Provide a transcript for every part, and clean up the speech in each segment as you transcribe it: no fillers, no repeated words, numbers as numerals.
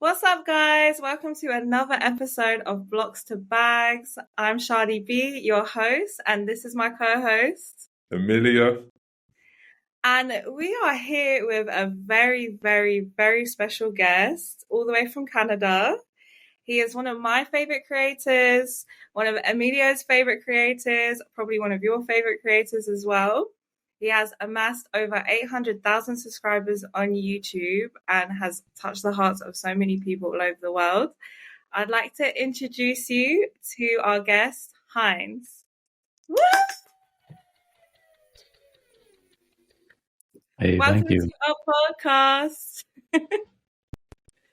What's up, guys? Welcome to another episode of Blocks to Bags. I'm Shadi B, your host, and this is my co-host. Amelia. And we are here with a very, very, very special guest, all the way from Canada. He is one of my favorite creators, one of Emilio's favorite creators, probably one of your favorite creators as well. He has amassed over 800,000 subscribers on YouTube and has touched the hearts of so many people all over the world. I'd like to introduce you to our guest, HINDZ. Woo! Hey, Welcome thank you. to our podcast.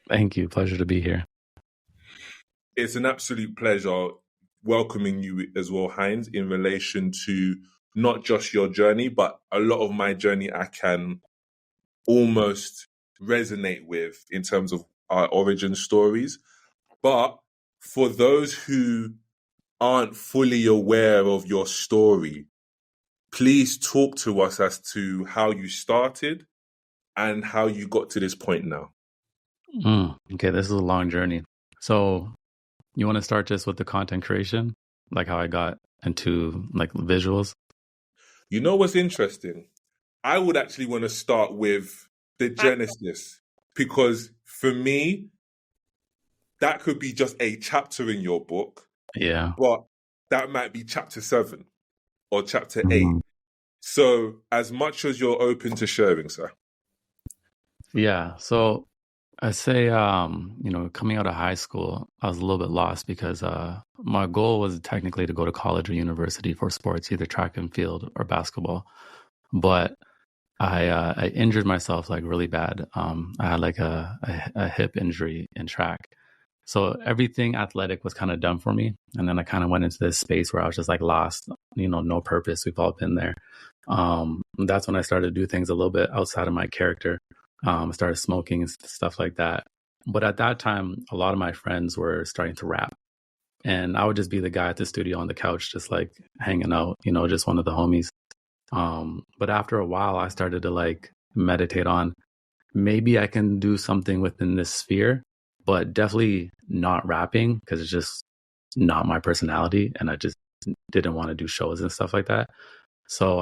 Thank you. Pleasure to be here. It's an absolute pleasure welcoming you as well, HINDZ, in relation to not just your journey, but a lot of my journey I can almost resonate with in terms of our origin stories. But for those who aren't fully aware of your story, please talk to us as to how you started and how you got to this point now. Okay, this is a long journey. So you want to start just with the content creation, like how I got into like visuals? You know what's interesting? I would actually want to start with the genesis, because for me, that could be just a chapter in your book. Yeah. But that might be chapter 7 or chapter 8. So as much as you're open to sharing, sir. Yeah. So I say, coming out of high school, I was a little bit lost because my goal was technically to go to college or university for sports, either track and field or basketball. But I injured myself like really bad. I had like a hip injury in track. So everything athletic was kind of done for me. And then I kind of went into this space where I was just like lost, no purpose. We've all been there. That's when I started to do things a little bit outside of my character. I started smoking and stuff like that. But at that time, a lot of my friends were starting to rap. And I would just be the guy at the studio on the couch, just like hanging out, just one of the homies. But after a while, I started to like meditate on maybe I can do something within this sphere, but definitely not rapping because it's just not my personality. And I just didn't want to do shows and stuff like that. So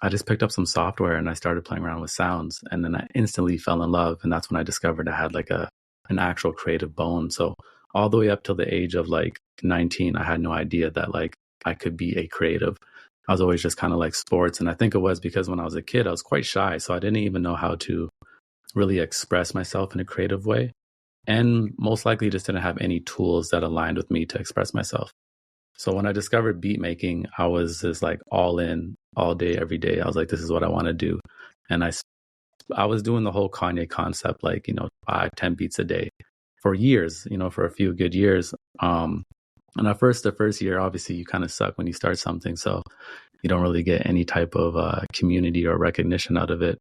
I just picked up some software and I started playing around with sounds, and then I instantly fell in love. And that's when I discovered I had like an actual creative bone. So all the way up till the age of like 19, I had no idea that like I could be a creative. I was always just kind of like sports. And I think it was because when I was a kid, I was quite shy. So I didn't even know how to really express myself in a creative way. And most likely just didn't have any tools that aligned with me to express myself. So when I discovered beat making, I was just like all in, all day, every day. I was like, this is what I want to do. And I was doing the whole Kanye concept, like, 5-10 beats a day for years, for a few good years. And the first year, obviously, you kind of suck when you start something. So you don't really get any type of community or recognition out of it.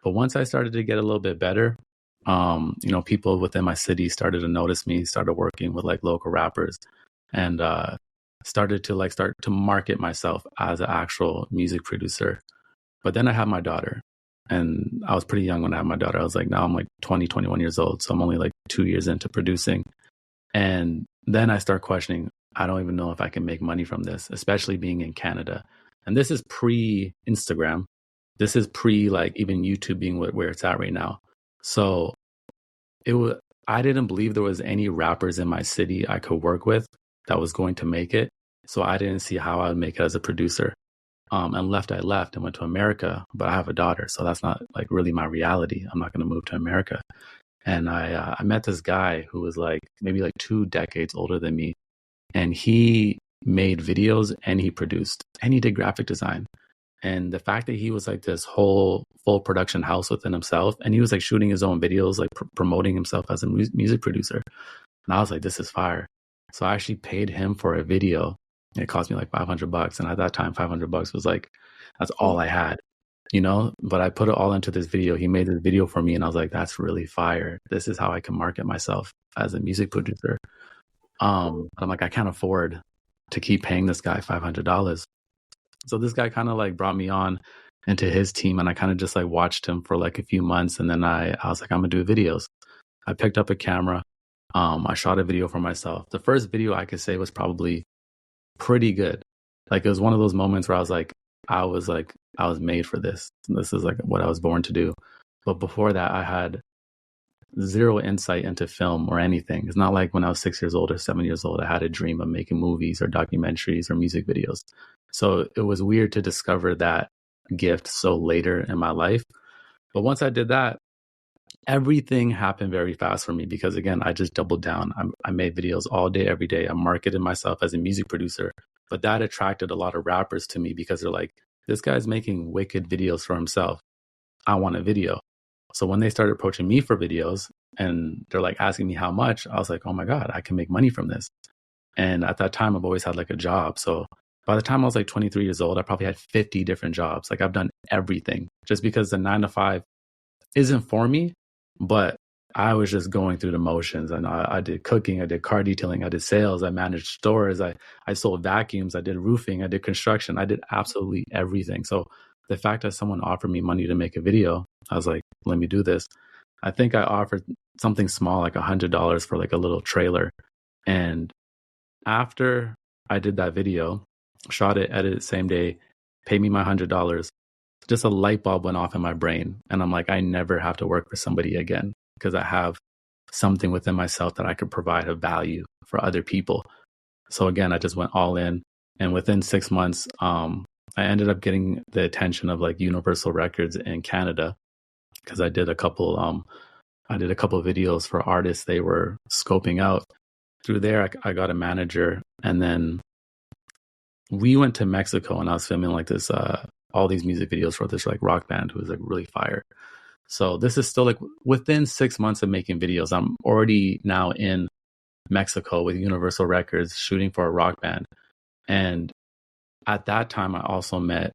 But once I started to get a little bit better, people within my city started to notice me, started working with like local rappers, and started to market myself as an actual music producer. But then I had my daughter, and I was pretty young when I had my daughter. I was like, now I'm like 20, 21 years old. So I'm only like 2 years into producing. And then I start questioning, I don't even know if I can make money from this, especially being in Canada. And this is pre-Instagram. This is pre like even YouTube being where it's at right now. So I didn't believe there was any rappers in my city I could work with that was going to make it. So I didn't see how I would make it as a producer. I left and went to America, but I have a daughter. So that's not like really my reality. I'm not going to move to America. And I met this guy who was like maybe like 2 decades older than me. And he made videos and he produced and he did graphic design. And the fact that he was like this whole full production house within himself, and he was like shooting his own videos, like promoting himself as a music producer. And I was like, this is fire. So I actually paid him for a video. It cost me like $500. And at that time, $500 was like, that's all I had, but I put it all into this video. He made this video for me. And I was like, that's really fire. This is how I can market myself as a music producer. I'm like, I can't afford to keep paying this guy $500. So this guy kind of like brought me on into his team, and I kind of just like watched him for like a few months. And then I was like, I'm gonna do videos. I picked up a camera. I shot a video for myself. The first video I could say was probably pretty good. Like, it was one of those moments where I was made for this. This is like what I was born to do. But before that, I had zero insight into film or anything. It's not like when I was 6 years old or 7 years old, I had a dream of making movies or documentaries or music videos. So it was weird to discover that gift so later in my life. But once I did that, everything happened very fast for me because, again, I just doubled down. I made videos all day, every day. I marketed myself as a music producer, but that attracted a lot of rappers to me because they're like, this guy's making wicked videos for himself. I want a video. So when they started approaching me for videos and they're like asking me how much, I was like, oh my God, I can make money from this. And at that time, I've always had like a job. So by the time I was like 23 years old, I probably had 50 different jobs. Like, I've done everything just because the 9 to 5 isn't for me, but I was just going through the motions. And I did cooking, I did car detailing, I did sales, I managed stores, I sold vacuums, I did roofing, I did construction, I did absolutely everything. So the fact that someone offered me money to make a video, I was like, let me do this. I think I offered something small, like $100 for like a little trailer. And after I did that video, shot it, edited it same day, paid me my $100, just a light bulb went off in my brain. And I'm like, I never have to work for somebody again because I have something within myself that I could provide of value for other people. So again, I just went all in. And within 6 months, I ended up getting the attention of like Universal Records in Canada because I did a couple videos for artists they were scoping out. Through there, I got a manager, and then we went to Mexico, and I was filming like this, all these music videos for this like rock band who was like really fire. So this is still like within 6 months of making videos, I'm already now in Mexico with Universal Records shooting for a rock band. And at that time, I also met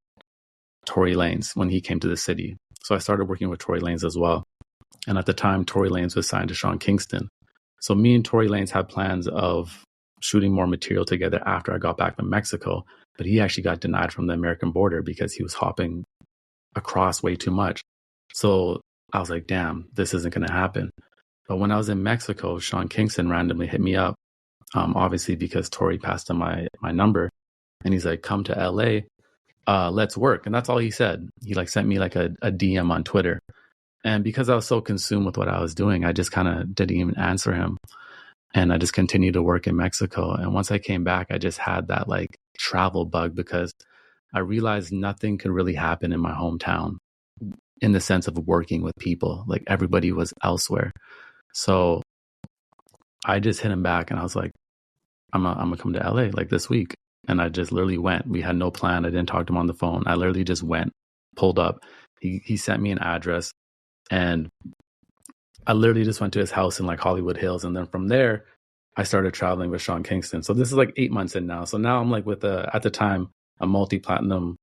Tory Lanez when he came to the city. So I started working with Tory Lanez as well. And at the time, Tory Lanez was signed to Sean Kingston. So me and Tory Lanez had plans of shooting more material together after I got back from Mexico. But he actually got denied from the American border because he was hopping across way too much. So I was like, damn, this isn't going to happen. But when I was in Mexico, Sean Kingston randomly hit me up, obviously because Tory passed him my number. And he's like, come to LA, let's work. And that's all he said. He like sent me like a DM on Twitter. And because I was so consumed with what I was doing, I just kind of didn't even answer him. And I just continued to work in Mexico. And once I came back, I just had that like travel bug because I realized nothing could really happen in my hometown in the sense of working with people. Like, everybody was elsewhere. So I just hit him back and I was like, I'm gonna come to LA like this week. And I just literally went. We had no plan. I didn't talk to him on the phone. I literally just went, pulled up. He sent me an address, and I literally just went to his house in like Hollywood Hills. And then from there, I started traveling with Sean Kingston. So this is like 8 months in now. So now I'm like with at the time, a multi-platinum,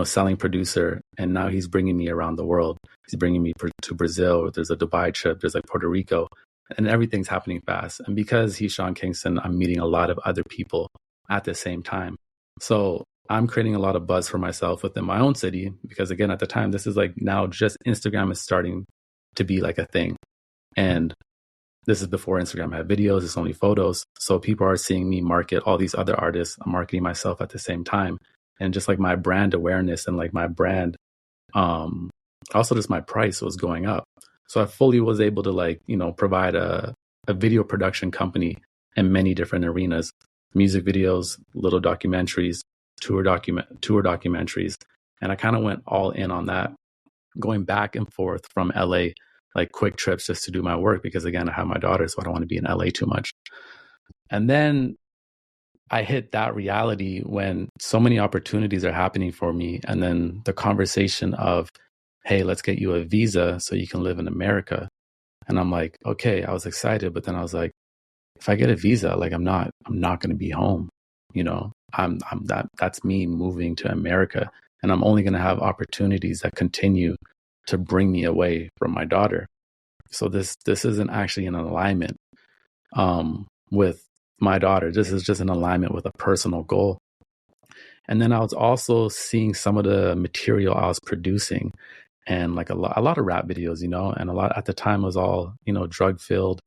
selling producer. And now he's bringing me around the world. He's bringing me to Brazil. There's a Dubai trip. There's like Puerto Rico, and everything's happening fast. And because he's Sean Kingston, I'm meeting a lot of other people at the same time. So I'm creating a lot of buzz for myself within my own city because, again, at the time, this is like now just Instagram is starting to be like a thing. And this is before Instagram had videos, it's only photos. So people are seeing me market all these other artists. I'm marketing myself at the same time. And just like my brand awareness and like my brand, also just my price was going up. So I fully was able to like, provide a video production company in many different arenas. Music videos, little documentaries, tour documentaries. And I kind of went all in on that, going back and forth from LA, like quick trips just to do my work. Because again, I have my daughter, so I don't want to be in LA too much. And then I hit that reality when so many opportunities are happening for me. And then the conversation of, hey, let's get you a visa so you can live in America. And I'm like, okay, I was excited. But then I was like, if I get a visa, like I'm not going to be home. That's me moving to America, and I'm only going to have opportunities that continue to bring me away from my daughter. So this isn't actually in alignment with my daughter. This is just in alignment with a personal goal. And then I was also seeing some of the material I was producing, and like a lot of rap videos, you know, and a lot at the time was all, you know, drug filled,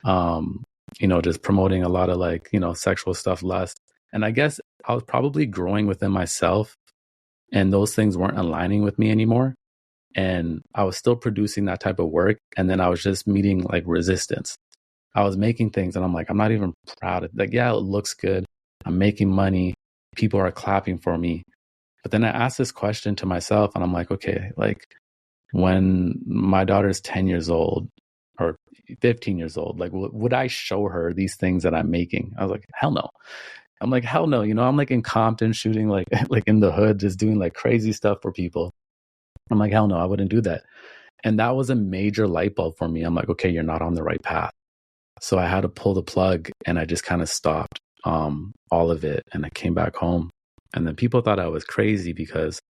you know, just promoting a lot of like, you know, sexual stuff, lust. And I guess I was probably growing within myself and those things weren't aligning with me anymore. And I was still producing that type of work. And then I was just meeting like resistance. I was making things and I'm like, I'm not even proud of, like, yeah, it looks good. I'm making money. People are clapping for me. But then I asked this question to myself and I'm like, okay, like when my daughter's 10 years old or 15 years old, like would I show her these things that I'm making? I was like, hell no. I'm like, hell no. You know, I'm like in Compton shooting like, like in the hood, just doing like crazy stuff for people. I'm like, hell no, I wouldn't do that. And that was a major light bulb for me. I'm like, okay, you're not on the right path. So I had to pull the plug and I just kind of stopped all of it. And I came back home. And then people thought I was crazy because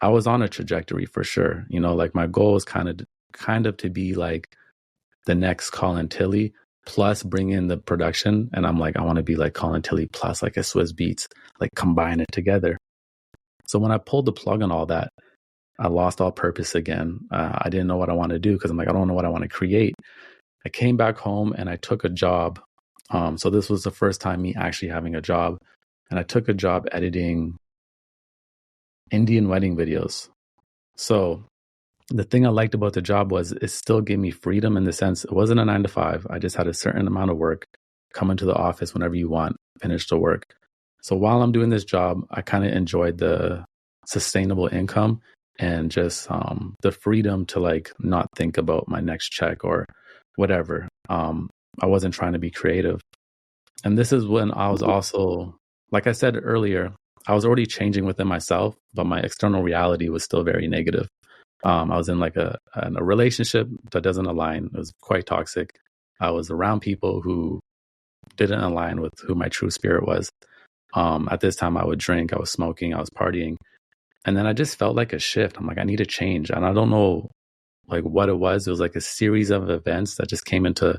I was on a trajectory for sure. You know, like my goal was kind of to be like the next Colin Tilley plus bring in the production. And I'm like, I want to be like Colin Tilley plus like a Swiss Beats, like combine it together. So when I pulled the plug on all that, I lost all purpose again. I didn't know what I wanted to do because I'm like, I don't know what I want to create. I came back home and I took a job. So this was the first time me actually having a job. And I took a job editing Indian wedding videos. So the thing I liked about the job was it still gave me freedom in the sense it wasn't a 9 to 5. I just had a certain amount of work, come into the office whenever you want, finish the work. So while I'm doing this job, I kind of enjoyed the sustainable income and just the freedom to like not think about my next check or whatever. I wasn't trying to be creative. And this is when I was also, like I said earlier, I was already changing within myself, but my external reality was still very negative. I was in like a relationship that doesn't align. It was quite toxic. I was around people who didn't align with who my true spirit was. At this time, I would drink, I was smoking, I was partying. And then I just felt like a shift. I'm like, I need to change. And I don't know like what it was. It was like a series of events that just came into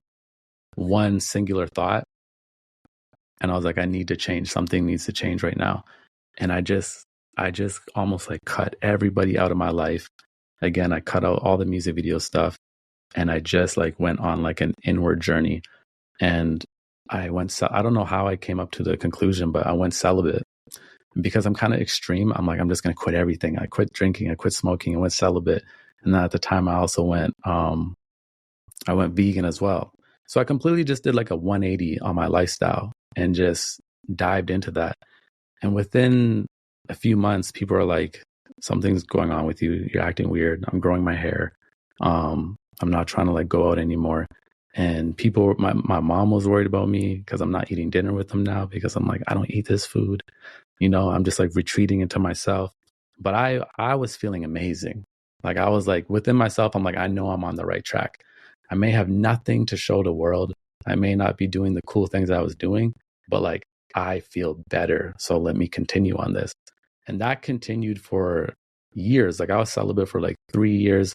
one singular thought. And I was like, I need to change. Something needs to change right now. And I just almost like cut everybody out of my life. Again, I cut out all the music video stuff. And I just like went on like an inward journey. And I don't know how I came up to the conclusion, but I went celibate. Because I'm kind of extreme, I'm like, I'm just going to quit everything. I quit drinking, I quit smoking, I went celibate. And then at the time I also went vegan as well. So I completely just did like a 180 on my lifestyle and just dived into that. And within a few months, people are like, something's going on with you. You're acting weird. I'm growing my hair. I'm not trying to like go out anymore. And people, my mom was worried about me because I'm not eating dinner with them now because I'm like, I don't eat this food. You know, I'm just like retreating into myself. But I was feeling amazing. Like I was like within myself, I'm like, I know I'm on the right track. I may have nothing to show the world. I may not be doing the cool things I was doing, but like I feel better. So let me continue on this. And that continued for years. Like I was celibate for like 3 years.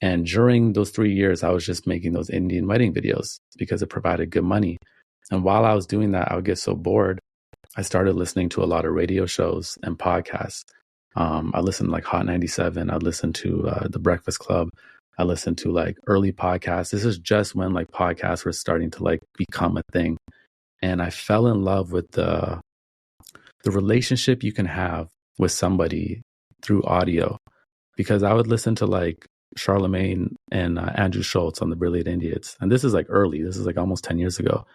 And during those 3 years, I was just making those Indian wedding videos because it provided good money. And while I was doing that, I would get so bored. I started listening to a lot of radio shows and podcasts. I listened to like Hot 97. I listened to The Breakfast Club. I listened to like early podcasts. This is just when like podcasts were starting to like become a thing. And I fell in love with the relationship you can have with somebody through audio, because I would listen to like Charlemagne and Andrew Schultz on the Brilliant Idiots. And this is like early. This is like almost 10 years ago.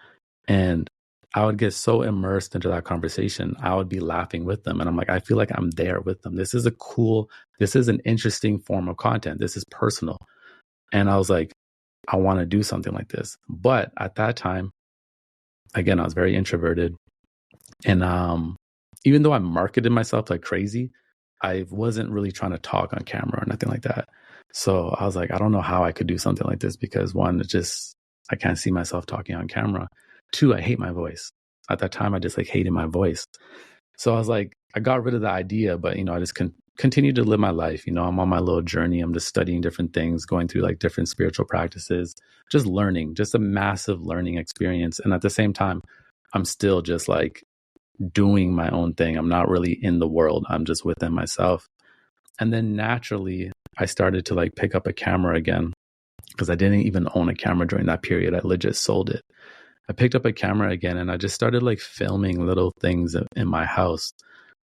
And I would get so immersed into that conversation. I would be laughing with them. And I'm like, I feel like I'm there with them. This is an interesting form of content. This is personal. And I was like, I want to do something like this. But at that time, again, I was very introverted. And even though I marketed myself like crazy, I wasn't really trying to talk on camera or nothing like that. So I was like, I don't know how I could do something like this because one, I can't see myself talking on camera. 2, I hate my voice. At that time, I just like hated my voice. So I was like, I got rid of the idea, but you know, I just continued to live my life. You know, I'm on my little journey. I'm just studying different things, going through like different spiritual practices, just learning, just a massive learning experience. And at the same time, I'm still just like doing my own thing. I'm not really in the world. I'm just within myself. And then naturally, I started to like pick up a camera again, because I didn't even own a camera during that period. I legit sold it. I picked up a camera again and I just started like filming little things in my house.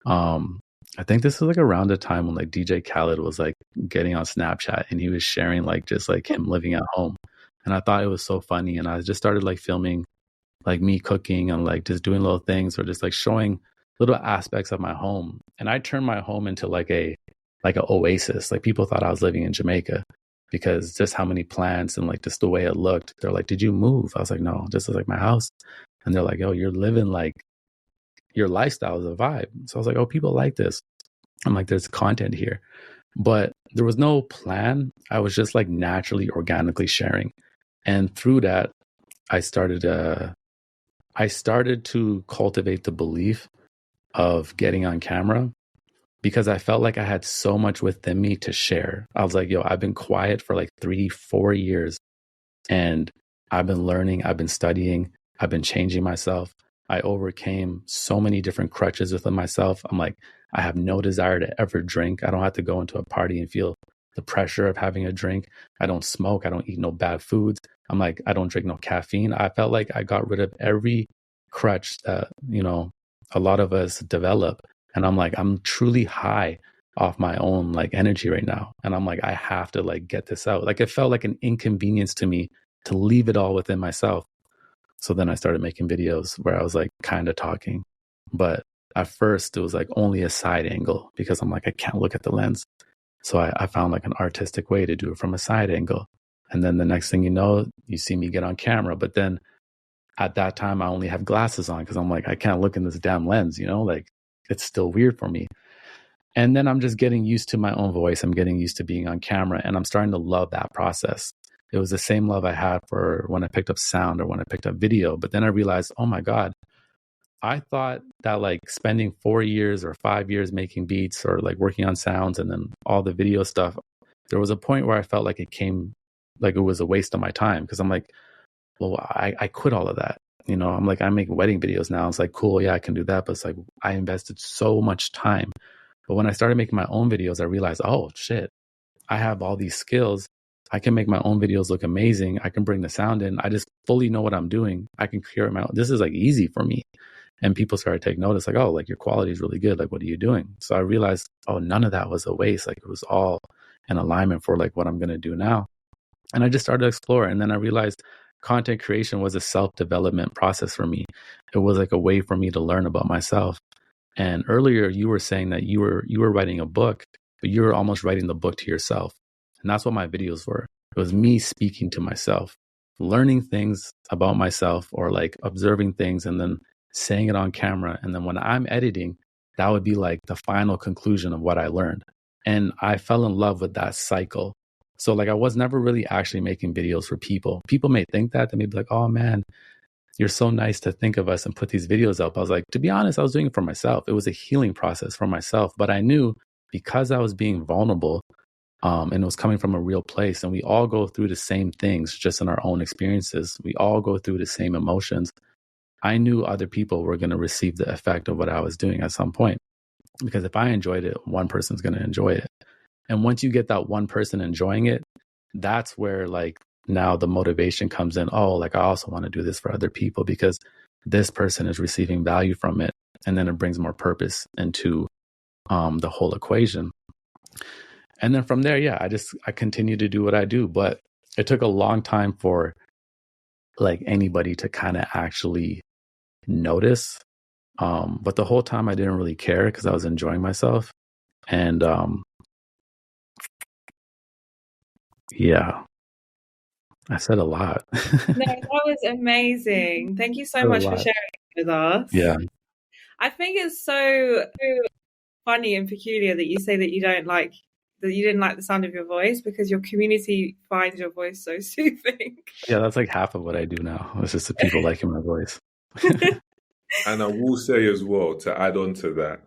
I think this was like around the time when like DJ Khaled was like getting on Snapchat and he was sharing like just like him living at home. And I thought it was so funny. And I just started like filming like me cooking and like just doing little things or just like showing little aspects of my home. And I turned my home into like an oasis. Like people thought I was living in Jamaica because just how many plants and like just the way it looked. They're like, "Did you move?" I was like, "No, this is like my house." And they're like, "Oh, you're living like your lifestyle is a vibe." So I was like, "Oh, people like this." I'm like, "There's content here." But there was no plan. I was just like naturally, organically sharing. And through that, I started to cultivate the belief of getting on camera because I felt like I had so much within me to share. I was like, yo, I've been quiet for like 3-4 years and I've been learning, I've been studying, I've been changing myself. I overcame so many different crutches within myself. I'm like, I have no desire to ever drink. I don't have to go into a party and feel the pressure of having a drink. I don't smoke. I don't eat no bad foods. I'm like, I don't drink no caffeine. I felt like I got rid of every crutch that, a lot of us develop. And I'm like, I'm truly high off my own like energy right now. And I'm like, I have to like get this out. Like it felt like an inconvenience to me to leave it all within myself. So then I started making videos where I was like kind of talking. But at first it was like only a side angle because I'm like, I can't look at the lens. So I found like an artistic way to do it from a side angle. And then the next thing you know, you see me get on camera. But then at that time, I only have glasses on because I'm like, I can't look in this damn lens, like it's still weird for me. And then I'm just getting used to my own voice. I'm getting used to being on camera and I'm starting to love that process. It was the same love I had for when I picked up sound or when I picked up video. But then I realized, oh my God, I thought that like spending 4 years or 5 years making beats or like working on sounds and then all the video stuff, there was a point where I felt like it came like it was a waste of my time because I'm like, well, I quit all of that. I'm like, I make wedding videos now. It's like, cool. Yeah, I can do that. But it's like, I invested so much time. But when I started making my own videos, I realized, oh shit, I have all these skills. I can make my own videos look amazing. I can bring the sound in. I just fully know what I'm doing. I can create my own. This is like easy for me. And people started to take notice like, oh, like your quality is really good. Like, what are you doing? So I realized, oh, none of that was a waste. Like it was all in alignment for like what I'm going to do now. And I just started to explore. And then I realized content creation was a self-development process for me. It was like a way for me to learn about myself. And earlier you were saying that you were writing a book, but you were almost writing the book to yourself. And that's what my videos were. It was me speaking to myself, learning things about myself or like observing things and then saying it on camera. And then when I'm editing, that would be like the final conclusion of what I learned. And I fell in love with that cycle. So like I was never really actually making videos for people. People may think that. They may be like, oh man, you're so nice to think of us and put these videos up. I was like, to be honest, I was doing it for myself. It was a healing process for myself. But I knew because I was being vulnerable and it was coming from a real place and we all go through the same things just in our own experiences. We all go through the same emotions. I knew other people were going to receive the effect of what I was doing at some point. Because if I enjoyed it, one person's going to enjoy it. And once you get that one person enjoying it, that's where like now the motivation comes in. Oh, like I also want to do this for other people because this person is receiving value from it. And then it brings more purpose into the whole equation. And then from there, yeah, I continue to do what I do. But it took a long time for like anybody to kind of actually notice. But the whole time I didn't really care because I was enjoying myself. And yeah, I said a lot. No, that was amazing. Thank you so much for sharing it with us. Yeah. I think it's so funny and peculiar that you say that you didn't like the sound of your voice because your community finds your voice so soothing. Yeah, that's like half of what I do now. It's just the people liking my voice. And I will say as well, to add on to that,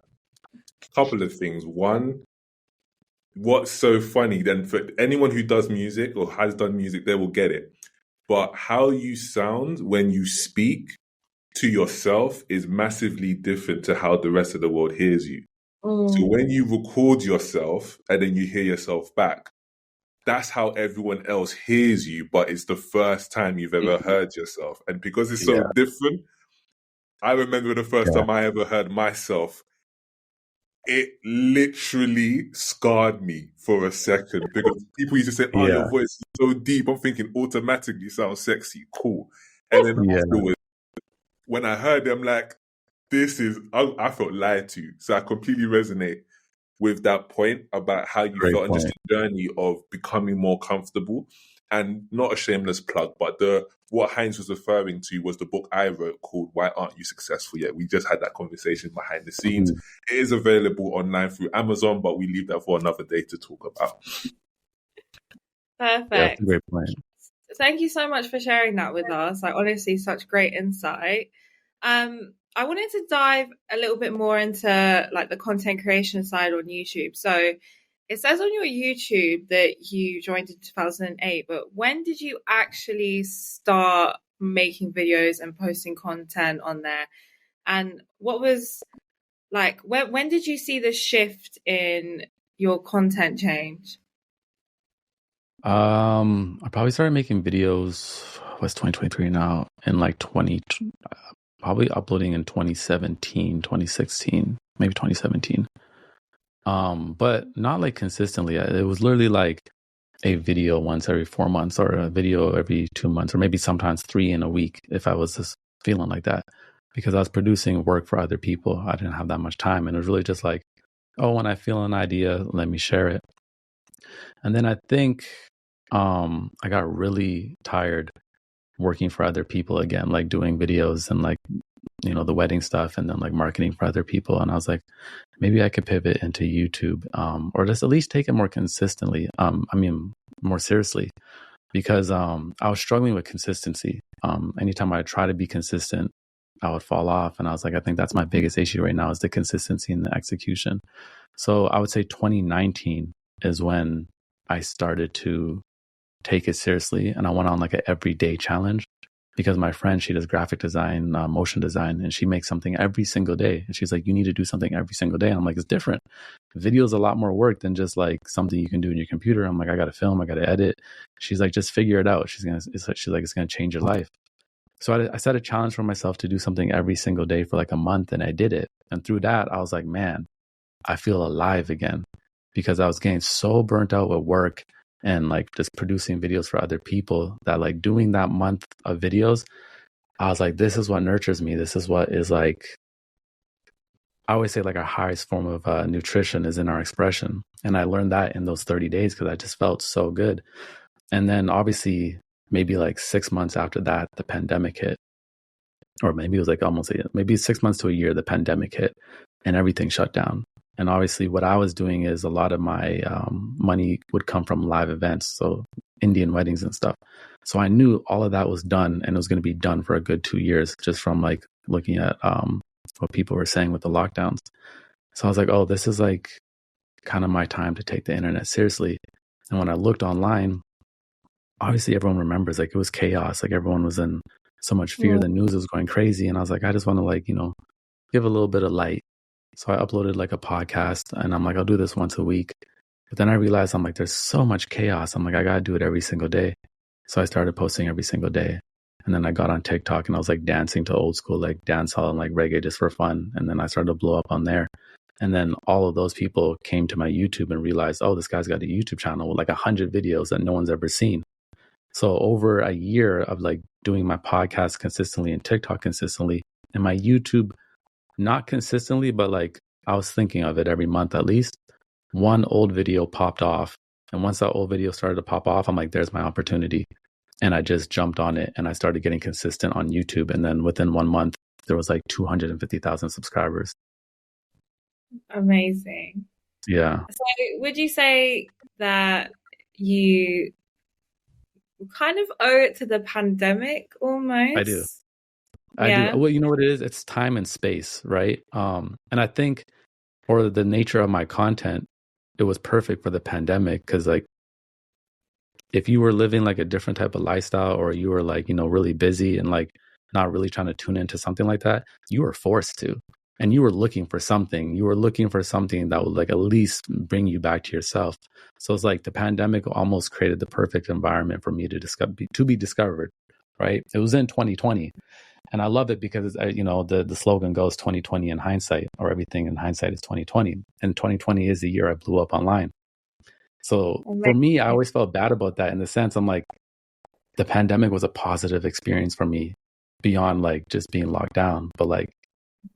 a couple of things. One, what's so funny, then for anyone who does music or has done music, they will get it. But how you sound when you speak to yourself is massively different to how the rest of the world hears you. So Mm. when you record yourself and then you hear yourself back, that's how everyone else hears you, but it's the first time you've ever heard yourself. And because it's so Yeah. different, I remember the first Yeah. time I ever heard myself, it literally scarred me for a second because people used to say, "Oh, your Yeah. voice is so deep." I'm thinking automatically sounds sexy, cool. And then Yeah. afterwards, when I heard them, like, this is, I felt lied to. So I completely resonate with that point about how you Great felt and just point. the journey of becoming more comfortable. And not a shameless plug, but the what Heinz was referring to was the book I wrote called Why Aren't You Successful Yet? We just had that conversation behind the scenes. Mhm. It is available online through Amazon, but we leave that for another day to talk about. Yeah, that's a Perfect. great point. Thank you so much for sharing that with us. Like, honestly, such great insight. I wanted to dive a little bit more into like the content creation side on YouTube. So it says on your YouTube that you joined in 2008, but when did you actually start making videos and posting content on there? And what was like, when did you see the shift in your content change? I probably started making videos, what's 2023 now, in like 20, probably uploading in 2017, 2016, maybe 2017. But not like consistently. It was literally like a video once every 4 months or a video every 2 months or maybe sometimes 3 in a week if I was just feeling like that because I was producing work for other people. I didn't have that much time. And it was really just like, oh, when I feel an idea, let me share it. And then I think I got really tired working for other people again, like doing videos and like, you know, the wedding stuff and then like marketing for other people. And I was like, maybe I could pivot into YouTube or just at least take it more consistently. More seriously, because I was struggling with consistency. Anytime I try to be consistent, I would fall off. And I was like, I think that's my biggest issue right now is the consistency and the execution. So I would say 2019 is when I started to take it seriously. And I went on like an everyday challenge because my friend, she does graphic design, motion design, and she makes something every single day. And she's like, you need to do something every single day. And I'm like, it's different. Video is a lot more work than just like something you can do in your computer. I'm like, I got to film, I got to edit. She's like, just figure it out. She's like, it's going to change your life. So I set a challenge for myself to do something every single day for like a month. And I did it. And through that, I was like, man, I feel alive again because I was getting so burnt out with work and like just producing videos for other people that like doing that month of videos, I was like, this is what nurtures me. This is what is like, I always say like our highest form of nutrition is in our expression. And I learned that in those 30 days because I just felt so good. And then obviously maybe like 6 months after that, the pandemic hit, or maybe it was like maybe 6 months to a year, the pandemic hit and everything shut down. And obviously what I was doing is a lot of my money would come from live events. So Indian weddings and stuff. So I knew all of that was done and it was going to be done for a good 2 years just from like looking at what people were saying with the lockdowns. So I was like, oh, this is like kind of my time to take the internet seriously. And when I looked online, obviously everyone remembers like it was chaos. Like everyone was in so much fear. The news was going crazy. And I was like, I just want to like, you know, give a little bit of light. So I uploaded like a podcast and I'm like, I'll do this once a week. But then I realized I'm like, there's so much chaos. I'm like, I got to do it every single day. So I started posting every single day. And then I got on TikTok and I was like dancing to old school, like dancehall and like reggae just for fun. And then I started to blow up on there. And then all of those people came to my YouTube and realized, oh, this guy's got a YouTube channel with like 100 videos that no one's ever seen. So over a year of like doing my podcast consistently and TikTok consistently and my YouTube, not consistently, but like I was thinking of it every month at least, one old video popped off. And once that old video started to pop off, I'm like, there's my opportunity. And I just jumped on it and I started getting consistent on YouTube. And then within 1 month, there was like 250,000 subscribers. Amazing. Yeah. So would you say that you kind of owe it to the pandemic almost? I do. Yeah. I do. Well, you know what it is? It's time and space, right? And I think for the nature of my content, it was perfect for the pandemic because like if you were living like a different type of lifestyle or you were like, you know, really busy and like not really trying to tune into something like that, you were forced to. and you were looking for something. You were looking for something that would like at least bring you back to yourself. So it's like the pandemic almost created the perfect environment for me to be discovered. Right? It was in 2020, and I love it because the slogan goes 2020 in hindsight, or everything in hindsight is 2020, and 2020 is the year I blew up online. So for me, I always felt bad about that in the sense I'm like, the pandemic was a positive experience for me beyond like just being locked down, but like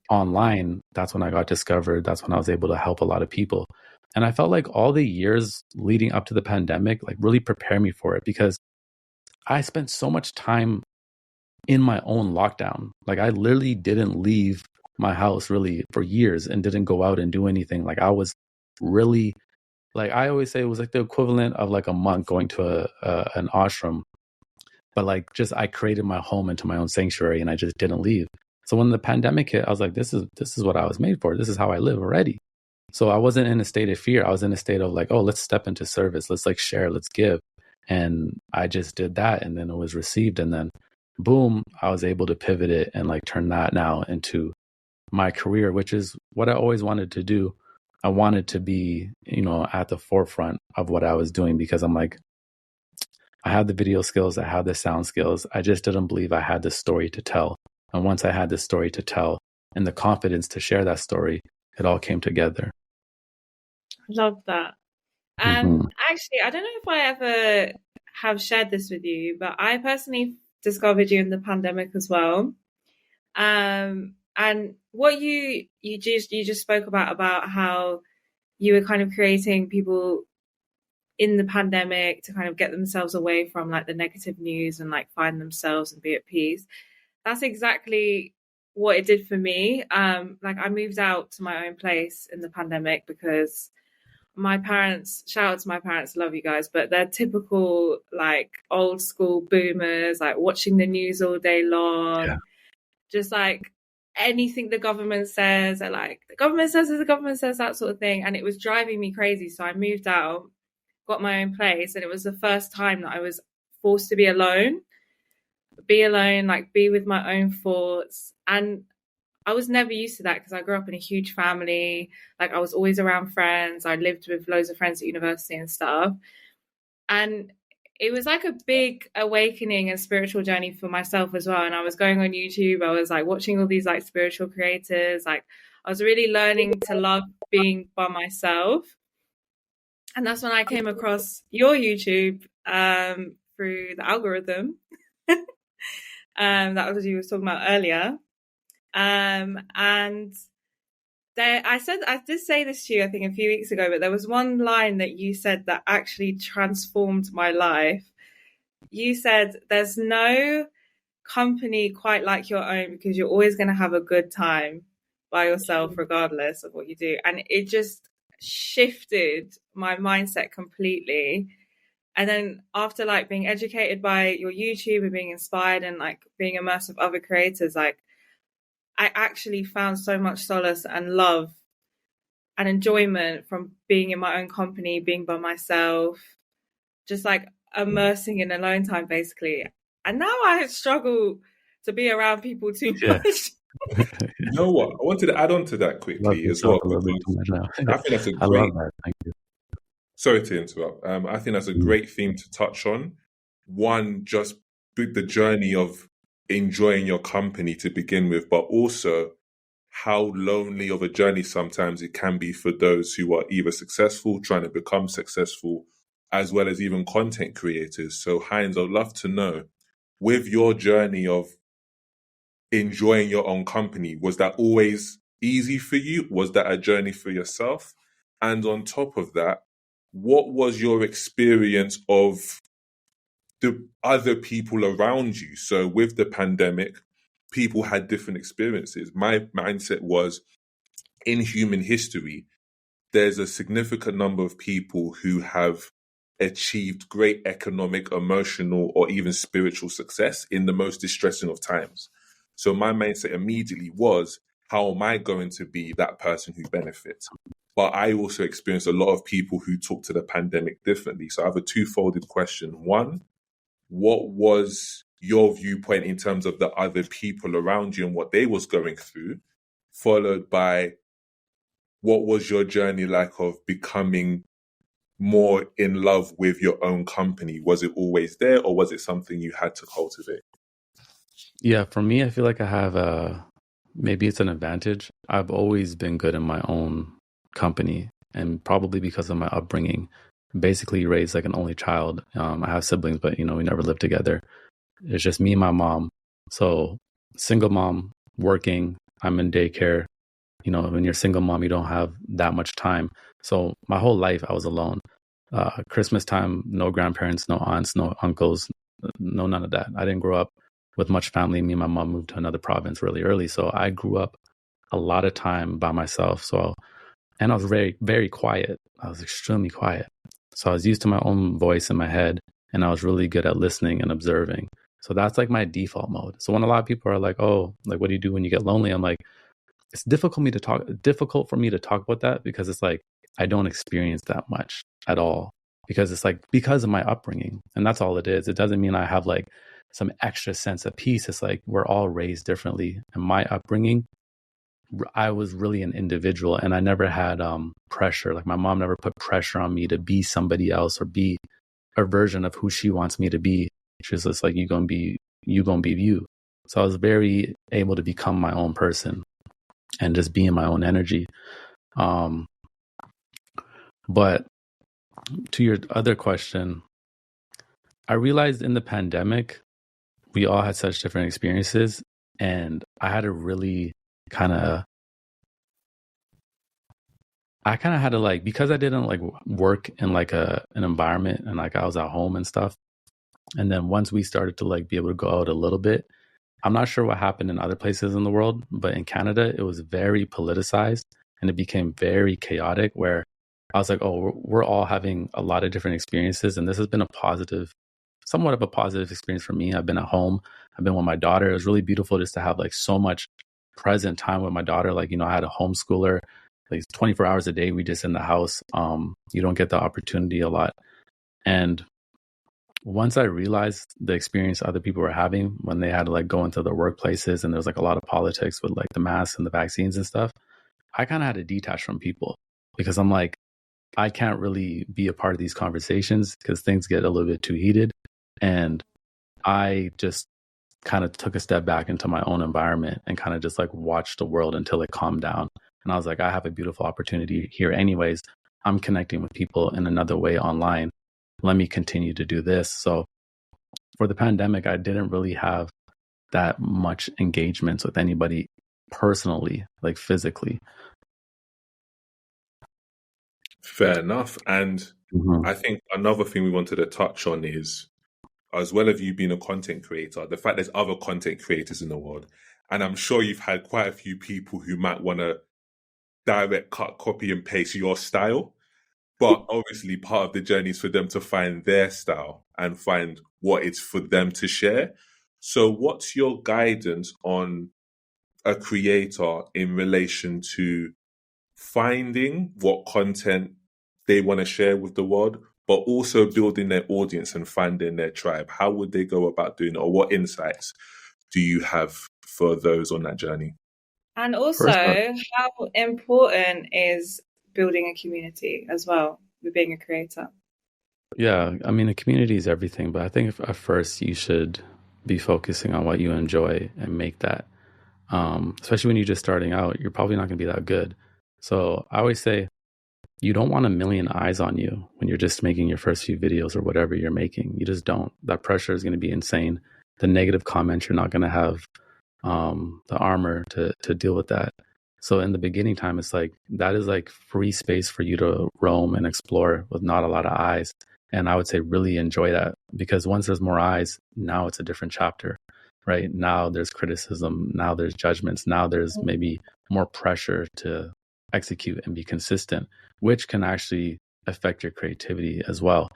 online, that's when I got discovered. That's when I was able to help a lot of people. And I felt like all the years leading up to the pandemic, like really prepared me for it, because I spent so much time in my own lockdown. Like I literally didn't leave my house really for years and didn't go out and do anything. Like I was really, like I always say, it was like the equivalent of like a monk going to an ashram. But like just I created my home into my own sanctuary and I just didn't leave. So when the pandemic hit, I was like, this is what I was made for. This is how I live already. So I wasn't in a state of fear. I was in a state of like, oh, let's step into service. Let's like share, let's give. And I just did that, and then it was received, and then boom, I was able to pivot it and like turn that now into my career, which is what I always wanted to do. I wanted to be, at the forefront of what I was doing, because I'm like, I had the video skills, I had the sound skills. I just didn't believe I had the story to tell. And once I had the story to tell and the confidence to share that story, it all came together. Love that. And actually, I don't know if I ever have shared this with you, but I personally discovered you in the pandemic as well. And what you just spoke about how you were kind of creating people in the pandemic to kind of get themselves away from like the negative news and like find themselves and be at peace. That's exactly what it did for me. Like I moved out to my own place in the pandemic because my parents, shout out to my parents, love you guys, but they're typical like old school boomers, like watching the news all day long, just like anything the government says, they're like, the government says this, the government says that sort of thing. And it was driving me crazy. So I moved out, got my own place, and it was the first time that I was forced to be alone, like be with my own thoughts. And I was never used to that because I grew up in a huge family. Like I was always around friends. I lived with loads of friends at university and stuff. And it was like a big awakening and spiritual journey for myself as well. And I was going on YouTube. I was like watching all these like spiritual creators. Like I was really learning to love being by myself. And that's when I came across your YouTube through the algorithm. That was what you were talking about earlier. And I did say this to you, I think, a few weeks ago, but there was one line that you said that actually transformed my life. You said, there's no company quite like your own because you're always going to have a good time by yourself, regardless of what you do. And it just shifted my mindset completely. And then after like being educated by your YouTube and being inspired and like being immersed with other creators, like I actually found so much solace and love and enjoyment from being in my own company, being by myself, just like immersing in alone time, basically. And now I struggle to be around people too much. You know what? I wanted to add on to that quickly as well. I think that's a great. I love that. Thank you. Sorry to interrupt. I think that's a great theme to touch on. One, just the journey of enjoying your company to begin with, but also how lonely of a journey sometimes it can be for those who are either successful, trying to become successful, as well as even content creators. So HINDZ, I'd love to know, with your journey of enjoying your own company, was that always easy for you? Was that a journey for yourself? And on top of that, what was your experience of the other people around you? So with the pandemic, people had different experiences. My mindset was, in human history, there's a significant number of people who have achieved great economic, emotional, or even spiritual success in the most distressing of times. So my mindset immediately was, how am I going to be that person who benefits? But I also experienced a lot of people who took to the pandemic differently. So I have a two-folded question. One, what was your viewpoint in terms of the other people around you and what they was going through? followed by what was your journey like of becoming more in love with your own company? Was it always there, or was it something you had to cultivate? Yeah, for me, I feel like I have maybe it's an advantage. I've always been good in my own company, and probably because of my upbringing, basically raised like an only child. I have siblings, but we never lived together. It's just me and my mom. So single mom, working, I'm in daycare. When you're a single mom, you don't have that much time. So my whole life I was alone. Christmas time, no grandparents, no aunts, no uncles, no none of that. I didn't grow up with much family. Me and my mom moved to another province really early. So I grew up a lot of time by myself. And I was very, very quiet. I was extremely quiet. So I was used to my own voice in my head, and I was really good at listening and observing. So that's like my default mode. So when a lot of people are like, "Oh, like what do you do when you get lonely?" I'm like, it's difficult for me to talk about that, because it's like I don't experience that much at all, because it's like because of my upbringing, and that's all it is. It doesn't mean I have like some extra sense of peace. It's like we're all raised differently, and my upbringing, I was really an individual, and I never had pressure. Like my mom never put pressure on me to be somebody else or be a version of who she wants me to be. She's just like, you gonna be you. So I was very able to become my own person and just be in my own energy. But to your other question, I realized in the pandemic, we all had such different experiences, and I had to really I kind of had to like, because I didn't like work in like an environment, and like I was at home and stuff. And then once we started to like be able to go out a little bit, I'm not sure what happened in other places in the world, but in Canada, it was very politicized, and it became very chaotic, where I was like, oh, we're all having a lot of different experiences. And this has been somewhat of a positive experience for me. I've been at home. I've been with my daughter. It was really beautiful just to have like so much present time with my daughter. Like, I had a homeschooler, like 24 hours a day. We just in the house. You don't get the opportunity a lot. And once I realized the experience other people were having when they had to like go into their workplaces, and there was like a lot of politics with like the masks and the vaccines and stuff, I kind of had to detach from people, because I'm like, I can't really be a part of these conversations because things get a little bit too heated. And I just kind of took a step back into my own environment and kind of just like watched the world until it calmed down. And I was like, I have a beautiful opportunity here anyways. I'm connecting with people in another way online. Let me continue to do this. So for the pandemic, I didn't really have that much engagements with anybody personally, like physically. Fair enough. And I think another thing we wanted to touch on is, as well as you being a content creator, the fact there's other content creators in the world. And I'm sure you've had quite a few people who might want to direct cut, copy and paste your style. But obviously part of the journey is for them to find their style and find what it's for them to share. So what's your guidance on a creator in relation to finding what content they want to share with the world, but also building their audience and finding their tribe? How would they go about doing it, or what insights do you have for those on that journey? And also, how important is building a community as well with being a creator? Yeah, I mean, the community is everything, but I think at first you should be focusing on what you enjoy and make that. Especially when you're just starting out, you're probably not going to be that good. So I always say, you don't want a million eyes on you when you're just making your first few videos or whatever you're making. You just don't. That pressure is going to be insane. The negative comments, you're not going to have the armor to deal with that. So in the beginning time, it's like, that is like free space for you to roam and explore with not a lot of eyes. And I would say really enjoy that, because once there's more eyes, now it's a different chapter, right? Now there's criticism, now there's judgments, now there's maybe more pressure to execute and be consistent, which can actually affect your creativity as well.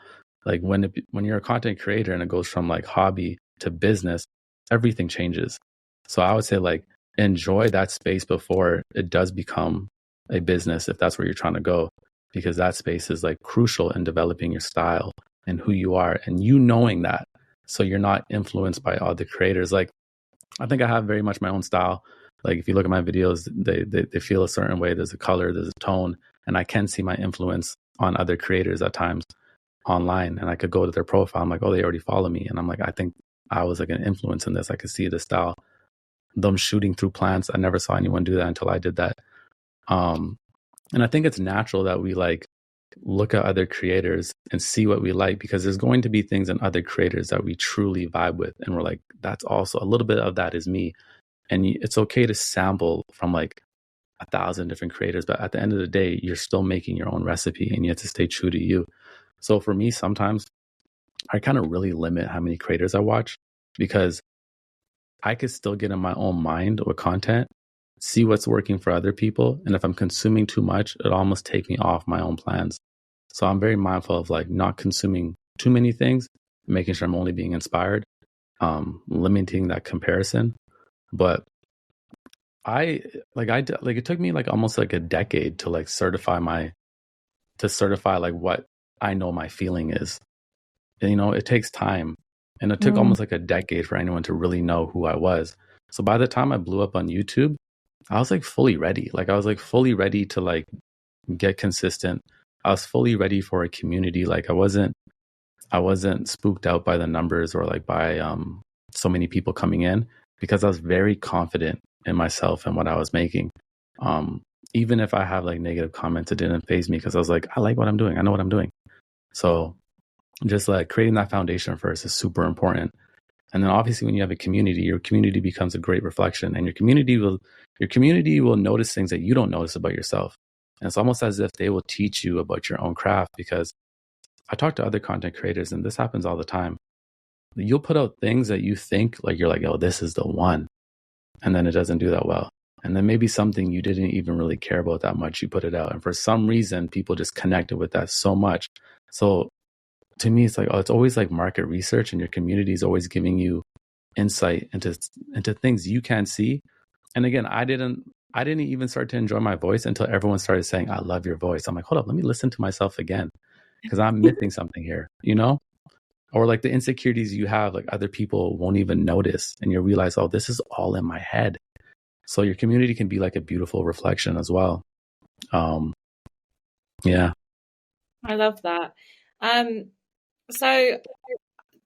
Like when you're a content creator and it goes from like hobby to business, everything changes. So I would say like enjoy that space before it does become a business, if that's where you're trying to go, because that space is like crucial in developing your style and who you are, and you knowing that, so you're not influenced by other creators. Like I think I have very much my own style. Like if you look at my videos, they feel a certain way. There's a color, there's a tone, and I can see my influence on other creators at times online. And I could go to their profile. I'm like, oh, they already follow me. And I'm like, I think I was like an influence in this. I could see the style. Them shooting through plants. I never saw anyone do that until I did that. And I think it's natural that we like look at other creators and see what we like, because there's going to be things in other creators that we truly vibe with. And we're like, that's also a little bit of that is me. And it's okay to sample from like 1,000 different creators, but at the end of the day, you're still making your own recipe and you have to stay true to you. So for me, sometimes I kind of really limit how many creators I watch, because I could still get in my own mind with content, see what's working for other people. And if I'm consuming too much, it almost takes me off my own plans. So I'm very mindful of like not consuming too many things, making sure I'm only being inspired, limiting that comparison. But it took me like almost like a decade to like certify like what I know my feeling is. And, you know, it takes time. And it took almost like a decade for anyone to really know who I was. So by the time I blew up on YouTube, I was like fully ready. Like I was like fully ready to like get consistent. I was fully ready for a community. Like I wasn't spooked out by the numbers or like by so many people coming in, because I was very confident in myself and what I was making. Even if I have like negative comments, it didn't faze me, because I was like, I like what I'm doing. I know what I'm doing. So just like creating that foundation first is super important. And then obviously when you have a community, your community becomes a great reflection, and your community will notice things that you don't notice about yourself. And it's almost as if they will teach you about your own craft, because I talk to other content creators and this happens all the time. You'll put out things that you think like, you're like, oh, this is the one. And then it doesn't do that well. And then maybe something you didn't even really care about that much, you put it out. And for some reason, people just connected with that so much. So to me, it's like, oh, it's always like market research, and your community is always giving you insight into things you can't see. And again, I didn't even start to enjoy my voice until everyone started saying, I love your voice. I'm like, hold up, let me listen to myself again, because I'm missing something here, you know? Or like the insecurities you have, like other people won't even notice. And you realize, oh, this is all in my head. So your community can be like a beautiful reflection as well. Yeah. I love that. So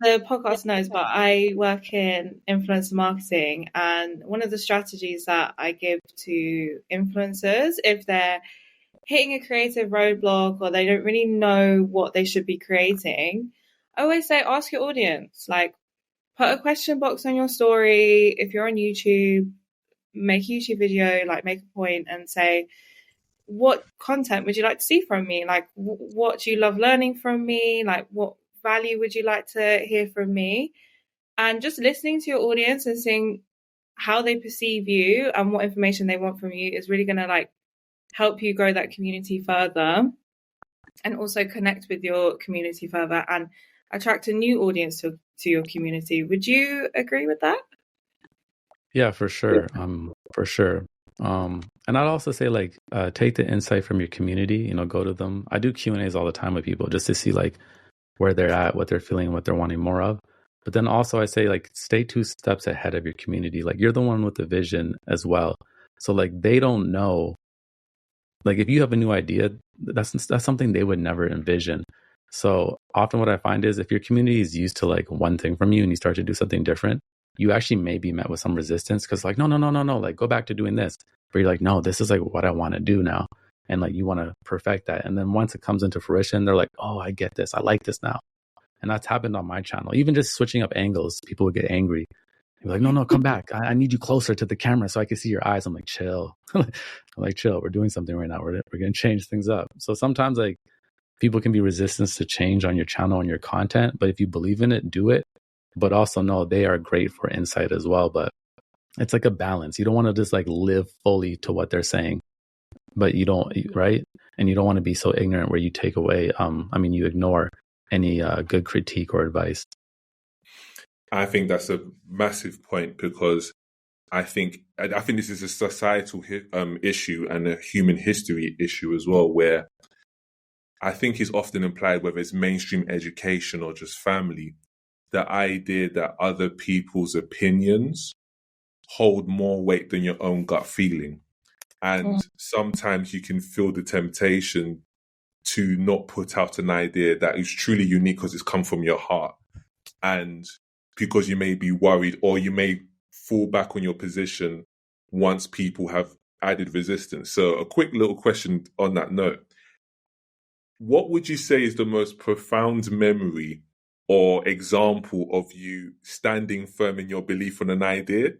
the podcast knows, but I work in influencer marketing, and one of the strategies that I give to influencers, if they're hitting a creative roadblock or they don't really know what they should be creating, I always say, ask your audience. Like, put a question box on your story. If you're on YouTube, make a YouTube video, like make a point and say, what content would you like to see from me? Like, what do you love learning from me? Like, what value would you like to hear from me? And just listening to your audience and seeing how they perceive you and what information they want from you is really going to like help you grow that community further, and also connect with your community further and attract a new audience to your community. Would you agree with that? Yeah, for sure. For sure. And I'd also say like, take the insight from your community, you know, go to them. I do Q&As all the time with people just to see like where they're at, what they're feeling, what they're wanting more of. But then also I say like, stay 2 steps ahead of your community. Like you're the one with the vision as well. So like they don't know, like if you have a new idea, that's something they would never envision. So often what I find is if your community is used to like one thing from you and you start to do something different, you actually may be met with some resistance, because like, no, like go back to doing this. But you're like, no, this is like what I want to do now. And like, you want to perfect that. And then once it comes into fruition, they're like, oh, I get this. I like this now. And that's happened on my channel. Even just switching up angles, people would get angry. They're like, no, come back. I need you closer to the camera so I can see your eyes. I'm like, chill. I'm like, chill. We're doing something right now. We're going to change things up. So sometimes like people can be resistant to change on your channel and your content. But if you believe in it, do it. But also know they are great for insight as well. But it's like a balance. You don't want to just like live fully to what they're saying, but you don't, right? And you don't want to be so ignorant where you take away, you ignore any good critique or advice. I think that's a massive point, because I think this is a societal issue and a human history issue as well, where I think is often implied, whether it's mainstream education or just family, the idea that other people's opinions hold more weight than your own gut feeling. And sometimes you can feel the temptation to not put out an idea that is truly unique because it's come from your heart. And because you may be worried, or you may fall back on your position once people have added resistance. So a quick little question on that note. What would you say is the most profound memory or example of you standing firm in your belief on an idea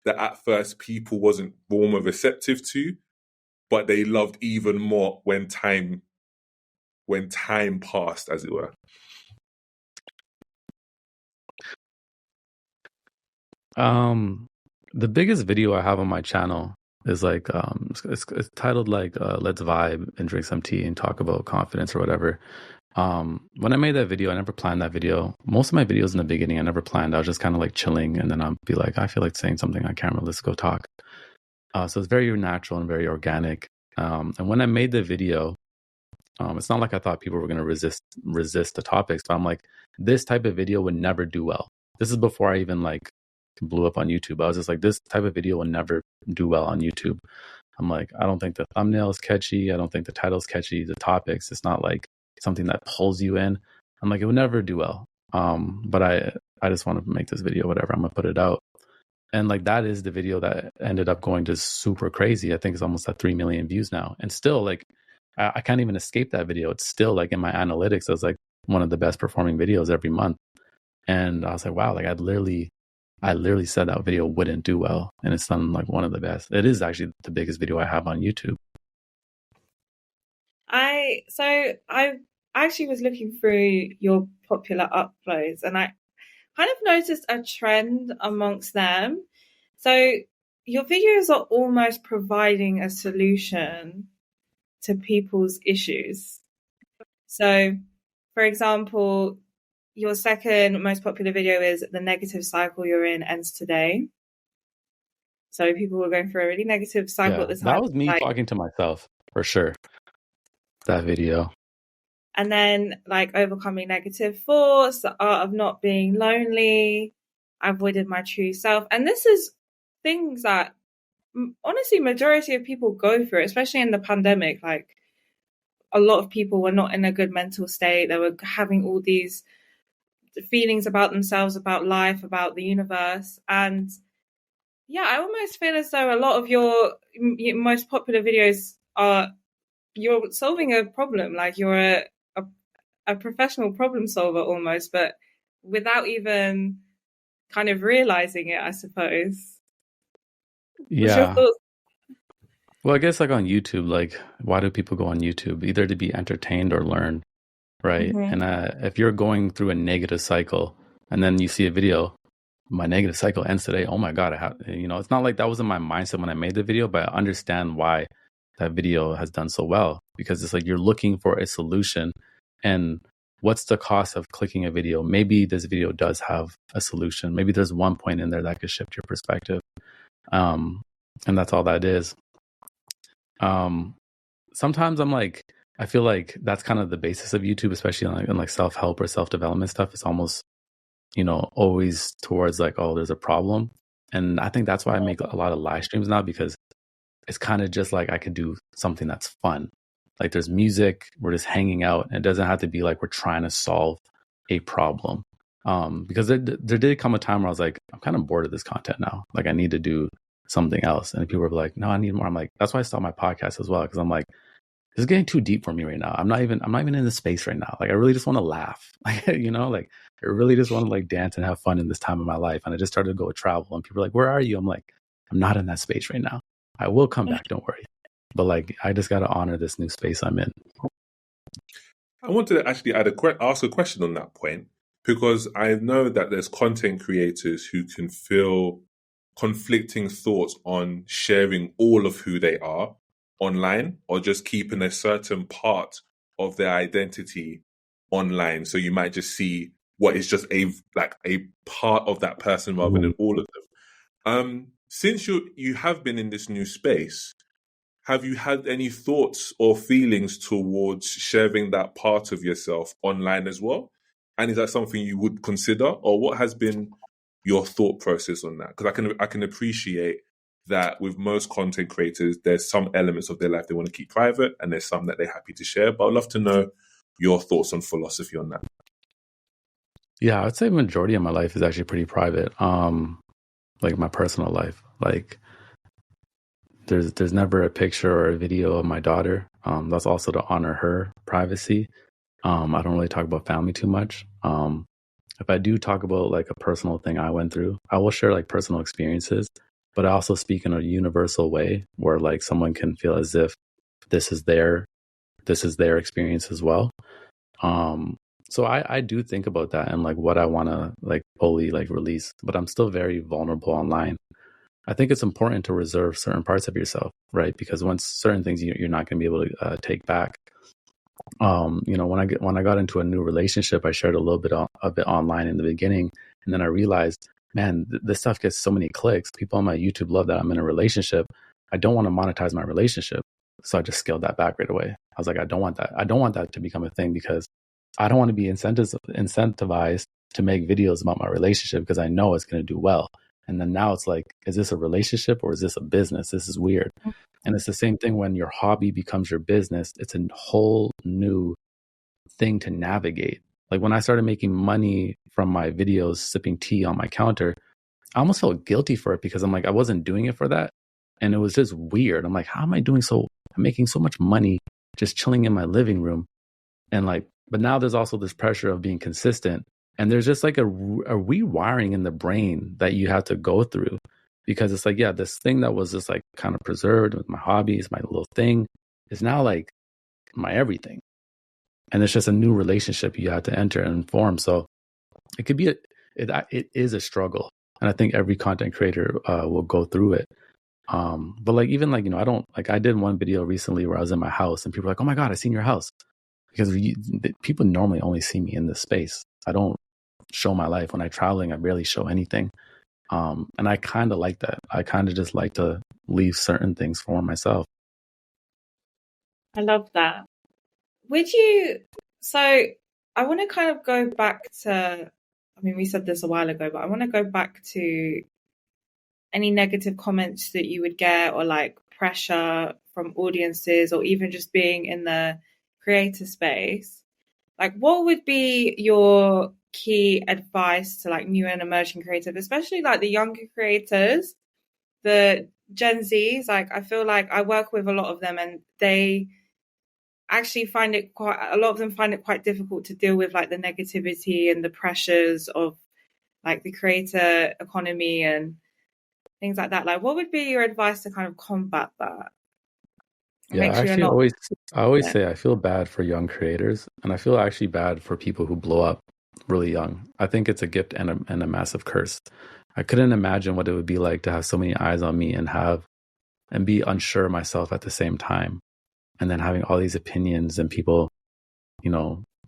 that at first people wasn't warm or receptive to, but they loved even more when time passed, as it were? The biggest video I have on my channel is like it's titled like let's vibe and drink some tea and talk about confidence or whatever. When I made that video, I never planned that video. Most of my videos in the beginning I never planned. I was just kind of like chilling, and then I'd be like, I feel like saying something on camera, let's go talk. So it's very natural and very organic. And when I made the video, it's not like I thought people were going to resist the topics, but I'm like, this type of video would never do well. This is before I even like blew up on YouTube. I was just like, this type of video will never do well on YouTube. I'm like, I don't think the thumbnail is catchy. I don't think the title's catchy. The topics, it's not like something that pulls you in. I'm like, it would never do well. But I just want to make this video, whatever. I'm gonna put it out. And like, that is the video that ended up going just super crazy. I think it's almost at 3 million views now. And still, like, I can't even escape that video. It's still like in my analytics, it's like one of the best performing videos every month. And I was like, wow, like I literally said that video wouldn't do well, and it's done like one of the best. It is actually the biggest video I have on YouTube. I actually was looking through your popular uploads, and I kind of noticed a trend amongst them. So your videos are almost providing a solution to people's issues. So, for example, your second most popular video is the negative cycle you're in ends today. So people were going through a really negative cycle at the time. That was me talking to myself, for sure. That video. And then like overcoming negative thoughts, the art of not being lonely, I avoided my true self. And this is things that honestly majority of people go through, especially in the pandemic. Like a lot of people were not in a good mental state. They were having all these feelings about themselves, about life, about the universe. And yeah, I almost feel as though a lot of your most popular videos are you're solving a problem, like you're a professional problem solver almost, but without even kind of realizing it, I suppose. Yeah. What's your thoughts? Well, I guess like on YouTube, like why do people go on YouTube? Either to be entertained or learn, right? Mm-hmm. And if you're going through a negative cycle and then you see a video, my negative cycle ends today. Oh my God, it's not like that was in my mindset when I made the video, but I understand why that video has done so well, because it's like you're looking for a solution, and what's the cost of clicking a video? Maybe this video does have a solution. Maybe there's one point in there that could shift your perspective. And that's all that is. Sometimes I'm like, I feel like that's kind of the basis of YouTube, especially in like self-help or self-development stuff. It's almost, always towards like, oh, there's a problem. And I think that's why I make a lot of live streams now, because it's kind of just like I could do something that's fun. Like there's music, we're just hanging out. And it doesn't have to be like we're trying to solve a problem. Because there did come a time where I was like, I'm kind of bored of this content now. Like I need to do something else. And people were like, no, I need more. I'm like, that's why I stopped my podcast as well. Because I'm like, this is getting too deep for me right now. I'm not even in this space right now. Like I really just want to laugh. Like, like I really just want to like dance and have fun in this time of my life. And I just started to go travel, and people are like, where are you? I'm like, I'm not in that space right now. I will come back, don't worry. But like, I just got to honor this new space I'm in. I wanted to actually ask a question on that point, because I know that there's content creators who can feel conflicting thoughts on sharing all of who they are online, or just keeping a certain part of their identity online. So you might just see what is just a part of that person rather than all of them. Since you have been in this new space, have you had any thoughts or feelings towards sharing that part of yourself online as well? And is that something you would consider? Or what has been your thought process on that, because I can appreciate that with most content creators, there's some elements of their life they want to keep private, and there's some that they're happy to share. But I'd love to know your thoughts and philosophy on that. Yeah, I'd say the majority of my life is actually pretty private. Like my personal life. Like there's never a picture or a video of my daughter. That's also to honor her privacy. I don't really talk about family too much. If I do talk about like a personal thing I went through, I will share like personal experiences, but I also speak in a universal way where like someone can feel as if this is their experience as well. So I do think about that and like what I want to like fully like release, but I'm still very vulnerable online. I think it's important to reserve certain parts of yourself, right? Because once certain things you're not going to be able to take back. When I got into a new relationship, I shared a little bit of it online in the beginning, and then I realized, man, this stuff gets so many clicks. People on my YouTube love that I'm in a relationship. I don't want to monetize my relationship, so I just scaled that back right away. I was like, I don't want that. I don't want that to become a thing because I don't want to be incentivized to make videos about my relationship because I know it's going to do well. And then now it's like, is this a relationship or is this a business? This is weird. And it's the same thing when your hobby becomes your business. It's a whole new thing to navigate. Like when I started making money from my videos, sipping tea on my counter, I almost felt guilty for it because I'm like, I wasn't doing it for that. And it was just weird. I'm like, how am I I'm making so much money just chilling in my living room. And like, but now there's also this pressure of being consistent. And there's just like a rewiring in the brain that you have to go through because it's like, yeah, this thing that was just like kind of preserved with my hobbies, my little thing is now like my everything. And it's just a new relationship you have to enter and form. So it could be, it is a struggle. And I think every content creator will go through it. But like, even like, I did one video recently where I was in my house and people were like, oh my God, I seen your house. Because people normally only see me in this space. I don't show my life. When I'm traveling, I barely show anything. And I kind of like that. I kind of just like to leave certain things for myself. I love that. So I want to kind of go back to, I mean, we said this a while ago, but I want to go back to any negative comments that you would get or like pressure from audiences or even just being in the creator space. Like, what would be your key advice to like new and emerging creators, especially like the younger creators, the Gen Zs? Like, I feel like I work with a lot of them and they actually a lot of them find it quite difficult to deal with like the negativity and the pressures of like the creator economy and things like that. Like, what would be your advice to kind of combat that? Yeah, actually, I always say I feel bad for young creators, and I feel actually bad for people who blow up really young. I think it's a gift and a massive curse. I couldn't imagine what it would be like to have so many eyes on me and be unsure myself at the same time, and then having all these opinions and people,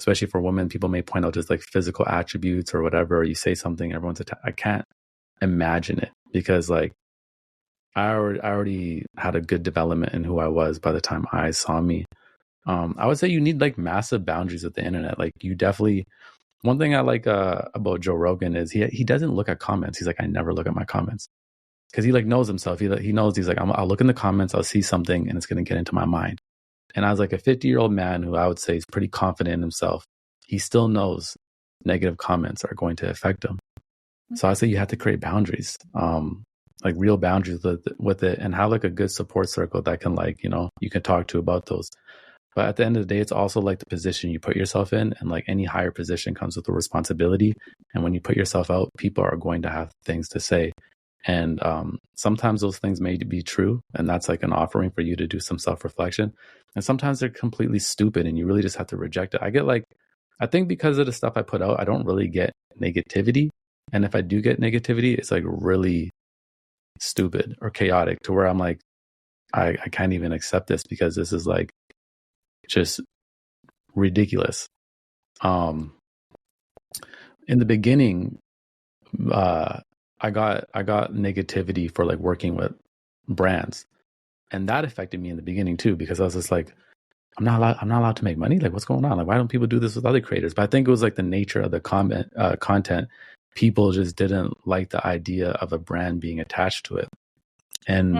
especially for women, people may point out just like physical attributes or whatever. Or you say something, everyone's I can't imagine it because like. I already had a good development in who I was by the time eyes saw me. I would say you need like massive boundaries with the internet. Like you definitely, one thing I like about Joe Rogan is he doesn't look at comments. He's like, I never look at my comments because he like knows himself. He knows he's like, I'll look in the comments, I'll see something and it's going to get into my mind. And I was like a 50-year-old man who I would say is pretty confident in himself. He still knows negative comments are going to affect him. So I say you have to create boundaries. Like real boundaries with it and have like a good support circle that can like, you can talk to about those. But at the end of the day, it's also like the position you put yourself in, and like any higher position comes with a responsibility. And when you put yourself out, people are going to have things to say. And sometimes those things may be true. And that's like an offering for you to do some self-reflection. And sometimes they're completely stupid and you really just have to reject it. I think because of the stuff I put out, I don't really get negativity. And if I do get negativity, it's like really stupid or chaotic to where I'm like, I can't even accept this because this is like just ridiculous. In the beginning, I got negativity for like working with brands, and that affected me in the beginning too because I was just like, I'm not allowed to make money. Like, what's going on? Like, why don't people do this with other creators? But I think it was like the nature of the content. people just didn't like the idea of a brand being attached to it. And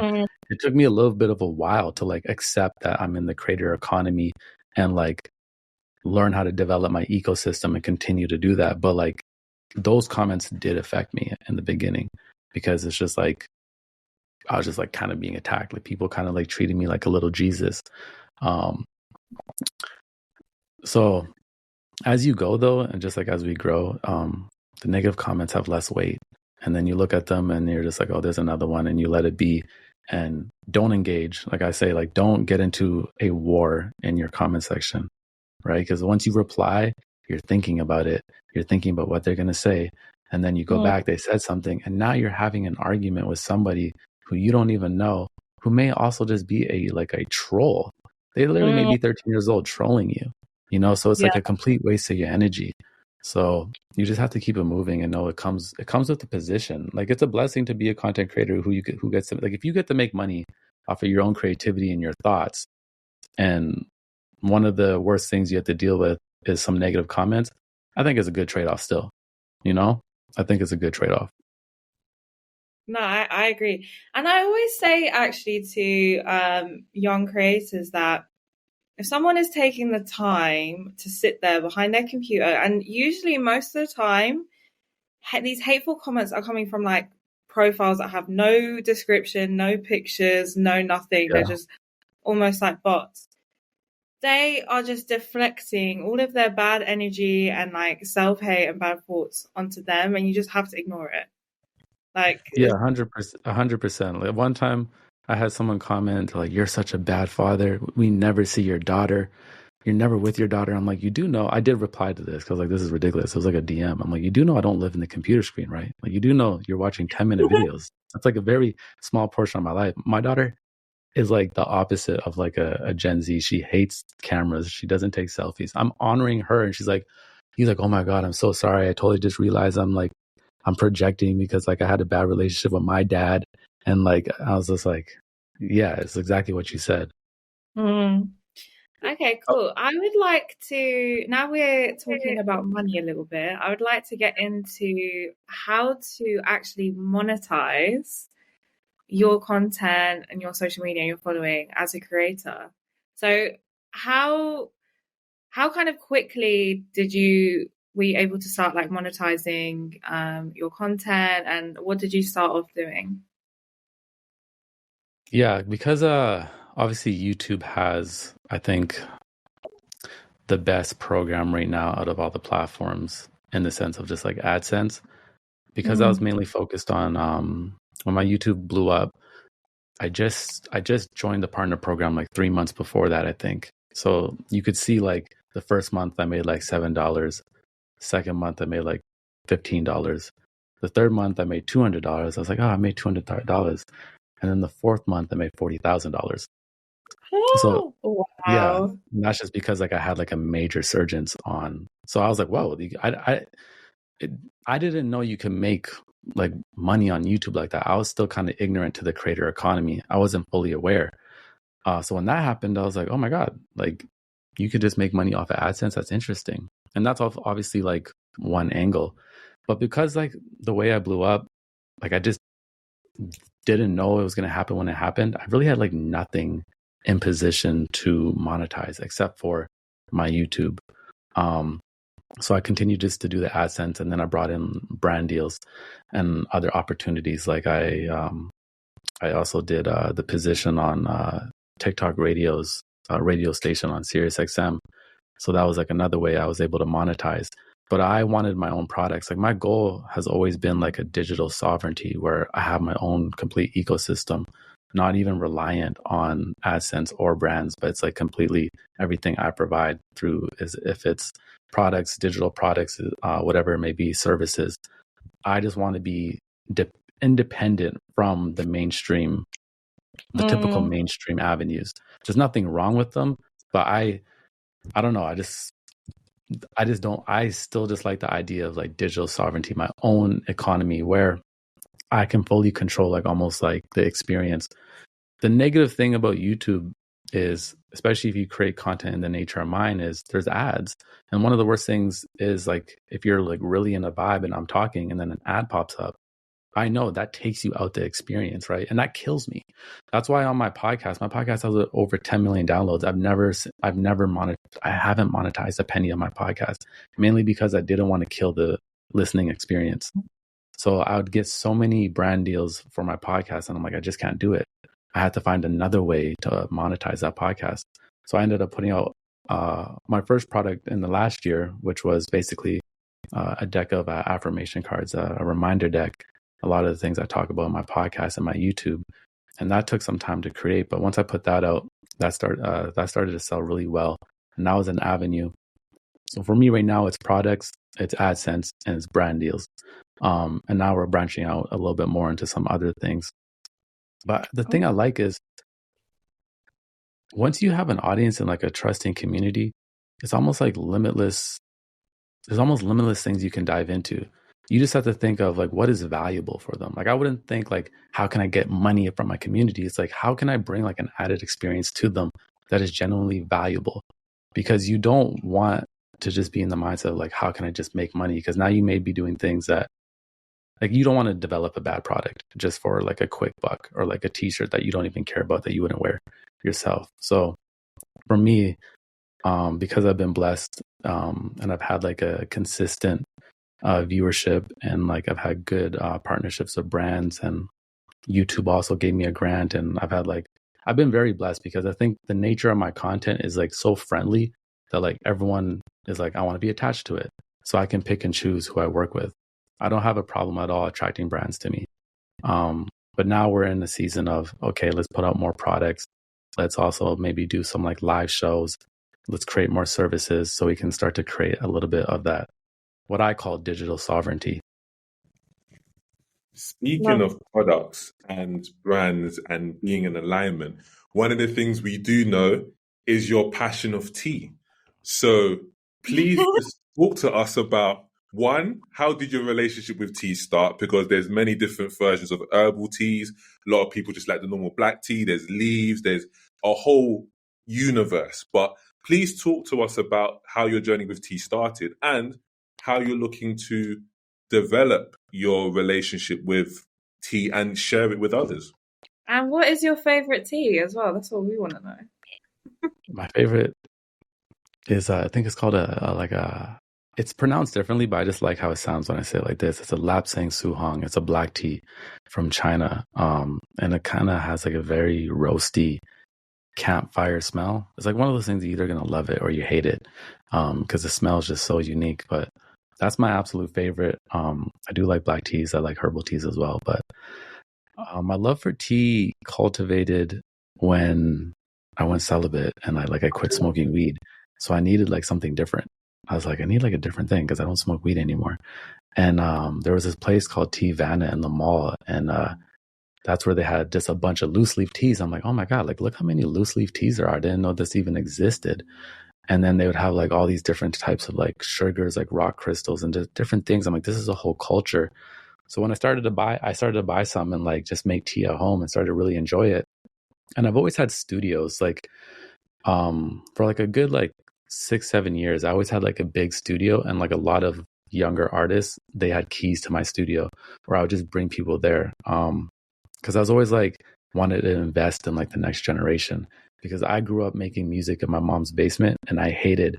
it took me a little bit of a while to like accept that I'm in the creator economy and like learn how to develop my ecosystem and continue to do that. But like those comments did affect me in the beginning, because it's just like I was just like kind of being attacked. Like people kind of like treating me like a little Jesus. So as you go though, and just like as we grow, the negative comments have less weight. And then you look at them and you're just like, oh, there's another one, and you let it be and don't engage. Like I say, like don't get into a war in your comment section, right? Because once you reply, you're thinking about it. You're thinking about what they're going to say. And then you go back, they said something, and now you're having an argument with somebody who you don't even know, who may also just be a troll. They literally may be 13 years old trolling you, you know? So it's like a complete waste of your energy. So you just have to keep it moving and know it comes with the position. Like it's a blessing to be a content creator who gets to, like, if you get to make money off of your own creativity and your thoughts, and one of the worst things you have to deal with is some negative comments, I think it's a good trade-off still, you know? I think it's a good trade-off. No, I agree. And I always say actually to young creators that if someone is taking the time to sit there behind their computer, and usually most of the time, these hateful comments are coming from like profiles that have no description, no pictures, no nothing. They're just almost like bots. They are just deflecting all of their bad energy and like self-hate and bad thoughts onto them, and you just have to ignore it. Like, yeah, 100%. Like one time I had someone comment like, "You're such a bad father. We never see your daughter. You're never with your daughter." I'm like, "You do know," I did reply to this because like, this is ridiculous. It was like a DM. I'm like, "You do know I don't live in the computer screen, right? Like you do know you're watching 10-minute videos. That's like a very small portion of my life." My daughter is like the opposite of like a Gen Z. She hates cameras. She doesn't take selfies. I'm honoring her, and he's like, "Oh my God, I'm so sorry. I totally just realized I'm projecting because like I had a bad relationship with my dad." And like I was just like, yeah, it's exactly what you said. Okay, cool. I would like to, now we're talking about money a little bit, I would like to get into how to actually monetize your content and your social media and your following as a creator. So how kind of quickly were you able to start like monetizing your content, and what did you start off doing? Yeah, because obviously YouTube has, I think, the best program right now out of all the platforms in the sense of just like AdSense. Because I was mainly focused on when my YouTube blew up, I just joined the partner program like 3 months before that, I think. So you could see like the first month I made like $7. Second month I made like $15. The third month I made $200. I was like, oh, I made $200. And then the fourth month I made $40,000. So Wow. yeah, and that's just because like I had like a major surgence on. So I was like, whoa, I didn't know you could make like money on YouTube like that. I was still kind of ignorant to the creator economy. I wasn't fully aware. So when that happened, I was like, oh my God, like you could just make money off of AdSense. That's interesting. And that's obviously like one angle. But because like the way I blew up, like I just didn't know it was going to happen when it happened. I really had like nothing in position to monetize except for my YouTube. So I continued just to do the AdSense, and then I brought in brand deals and other opportunities. Like I also did the position on TikTok radio's radio station on Sirius XM. So that was like another way I was able to monetize. But I wanted my own products. Like my goal has always been like a digital sovereignty where I have my own complete ecosystem, not even reliant on AdSense or brands, but it's like completely everything I provide through is if it's products, digital products, whatever it may be, services. I just want to be independent from the mainstream, the typical mainstream avenues. There's nothing wrong with them, but I don't know. I still just like the idea of like digital sovereignty, my own economy where I can fully control like almost like the experience. The negative thing about YouTube is, especially if you create content in the nature of mine, is there's ads. And one of the worst things is like if you're like really in a vibe and I'm talking and then an ad pops up, I know that takes you out the experience, right? And that kills me. That's why on my podcast has over 10 million downloads. I haven't monetized a penny on my podcast, mainly because I didn't want to kill the listening experience. So I would get so many brand deals for my podcast, and I'm like, I just can't do it. I had to find another way to monetize that podcast. So I ended up putting out my first product in the last year, which was basically a deck of affirmation cards, a reminder deck. A lot of the things I talk about in my podcast and my YouTube, and that took some time to create. But once I put that out, that started to sell really well, and that was an avenue. So for me right now, it's products, it's AdSense, and it's brand deals. And now we're branching out a little bit more into some other things. But the thing I like is once you have an audience and like a trusting community, it's almost like limitless. There's almost limitless things you can dive into. You just have to think of like what is valuable for them. Like I wouldn't think like how can I get money from my community? It's like how can I bring like an added experience to them that is genuinely valuable? Because you don't want to just be in the mindset of like how can I just make money? Because now you may be doing things that like you don't want to develop a bad product just for like a quick buck or like a t-shirt that you don't even care about that you wouldn't wear yourself. So for me, because I've been blessed and I've had like a consistent viewership and like I've had good partnerships with brands, and YouTube also gave me a grant, and I've been very blessed because I think the nature of my content is like so friendly that like everyone is like I want to be attached to it, so I can pick and choose who I work with. I don't have a problem at all attracting brands to me. But now we're in the season of okay, let's put out more products. Let's also maybe do some like live shows. Let's create more services so we can start to create a little bit of that, what I call digital sovereignty. Speaking of products and brands and being in alignment, one of the things we do know is your passion of tea. So please just talk to us about, one, how did your relationship with tea start? Because there's many different versions of herbal teas. A lot of people just like the normal black tea. There's leaves. There's a whole universe. But please talk to us about how your journey with tea started and how you're looking to develop your relationship with tea and share it with others. And what is your favorite tea as well? That's what we want to know. My favorite is I think it's called it's pronounced differently, but I just like how it sounds when I say it like this. It's a Lapsang Suhong. It's a black tea from China. And it kind of has like a very roasty campfire smell. It's like one of those things you're either going to love it or you hate it because the smell is just so unique. But that's my absolute favorite. I do like black teas. I like herbal teas as well. But my love for tea cultivated when I went celibate and I quit smoking weed. So I needed like something different. I was like, I need like a different thing because I don't smoke weed anymore. And there was this place called Tea Vanna in the mall. And that's where they had just a bunch of loose leaf teas. I'm like, oh my God, like look how many loose leaf teas there are. I didn't know this even existed. And then they would have like all these different types of like sugars, like rock crystals and just different things. I'm like, this is a whole culture. So when I started to buy some and like just make tea at home and started to really enjoy it. And I've always had studios like for like a good like 6-7 years. I always had like a big studio, and like a lot of younger artists, they had keys to my studio where I would just bring people there. Because I was always like wanted to invest in like the next generation, because I grew up making music in my mom's basement and I hated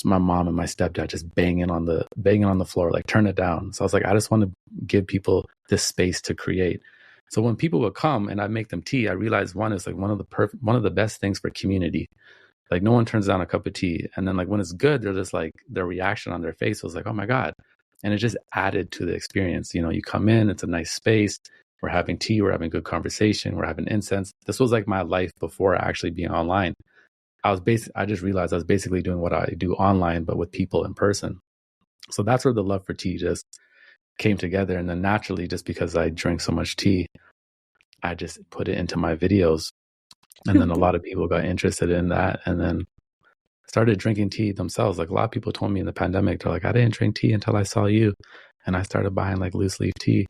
my mom and my stepdad just banging on the floor, like turn it down. So I was like, I just want to give people this space to create. So when people would come and I make them tea, I realized one is like one of the best things for community. Like no one turns down a cup of tea. And then like when it's good, they're just like their reaction on their face was like, oh my God. And it just added to the experience. You know, you come in, it's a nice space. We're having tea, we're having good conversation, we're having incense. This was like my life before actually being online. I just realized I was basically doing what I do online, but with people in person. So that's where the love for tea just came together. And then naturally, just because I drink so much tea, I just put it into my videos. And then a lot of people got interested in that and then started drinking tea themselves. Like a lot of people told me in the pandemic, they're like, I didn't drink tea until I saw you. And I started buying like loose leaf tea.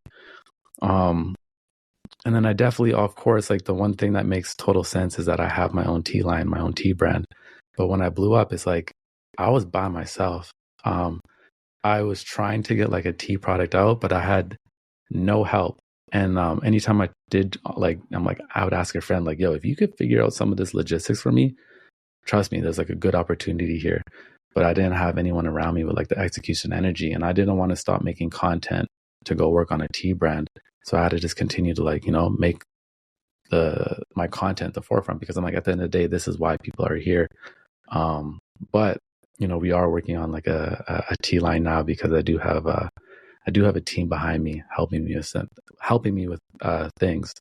And then I definitely, of course, like the one thing that makes total sense is that I have my own tea line, my own tea brand. But when I blew up, it's like I was by myself. Um, I was trying to get like a tea product out, but I had no help. And anytime I did, like, I would ask a friend, like, yo, if you could figure out some of this logistics for me, trust me, there's like a good opportunity here. But I didn't have anyone around me with like the execution energy. And I didn't want to stop making content to go work on a tea brand. So I had to just continue to like, make my content the forefront, because I'm like, at the end of the day, this is why people are here. But we are working on like a tea line now, because I do have a team behind me helping me with things.